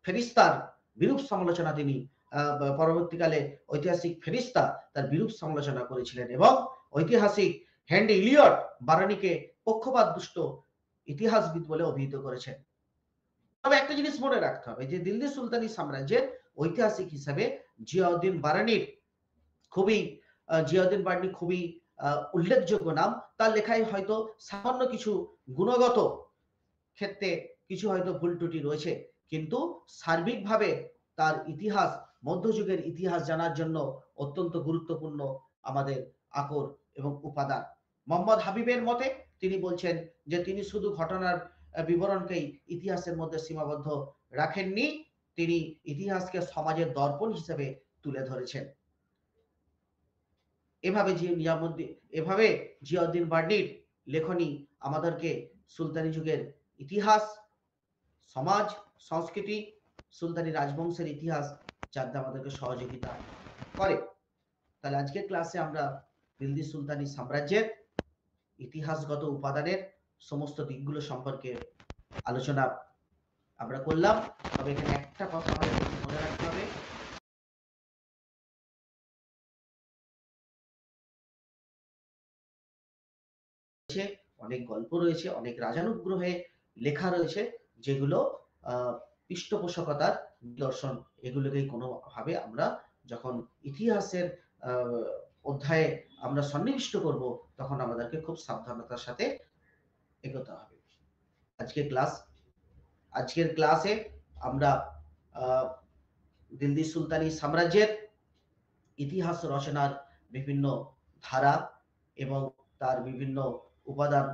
A: ফেরিস্তার বিরূপ সমালোচনা তিনি পরবর্তীকালে ঐতিহাসিক ফেরিস্তা তার বিরূপ সমালোচনা করেছিলেন এবং ঐতিহাসিক হেনরি ইলিয়ট বারানিকে পক্ষপাত দুষ্ট ইতিহাসবিদ বলে অভিহিত করেছেন। তবে একটা জিনিস মনে রাখতে হবে যে দিল্লি সুলতানি সাম্রাজ্যের ঐতিহাসিক হিসাবে জিয়াউদ্দিন বার্নি খুবই উল্লেখযোগ্য নাম। তার লেখায় হয়তো সামান্য কিছু গুণগত ক্ষেত্রে কিছু হয়তো ভুল ত্রুটি রয়েছে, কিন্তু সার্বিকভাবে তার ইতিহাস, মধ্যযুগের ইতিহাস জানার জন্য অত্যন্ত গুরুত্বপূর্ণ আমাদের আকর এবং উপাদান। মোহাম্মদ হাবিবের মতে তিনি বলছেন যে তিনি শুধু ঘটনার বিবরণকেই ইতিহাসের মধ্যে সীমাবদ্ধ রাখেননি, তিনি ইতিহাসকে সমাজের দর্পণ হিসেবে তুলে ধরেছেন। এভাবে জিয়াউদ্দিন বার্নির লেখনী আমাদেরকে সুলতানি যুগের ইতিহাস, সমাজ, সংস্কৃতি, সুলতানি রাজবংশের ইতিহাস জানতে আমাদেরকে সহযোগিতা করে। তাহলে আজকের ক্লাসে আমরা দিল্লি সুলতানি সাম্রাজ্যের ইতিহাসগত উপাদানের সমস্ত দিকগুলো সম্পর্কে আলোচনা আমরা করলাম। তবে এখানে একটা কথা আমাদের মনে রাখতে হবে, অনেক গল্প রয়েছে, অনেক রাজানুগ্রহে লেখা রয়েছে যেগুলো পৃষ্ঠপোষকতার নিদর্শন, এগুলোকে কোনোভাবে আমরা যখন ইতিহাসের অধ্যায়ে আমরা সন্নিবিষ্ট করব তখন আমাদেরকে খুব সাবধানতার সাথে এগোতে হবে। আজকের ক্লাসে আমরা দিল্লি সুলতানি সাম্রাজ্যের ইতিহাস রচনার বিভিন্ন ধারা এবং তার বিভিন্ন উপাদান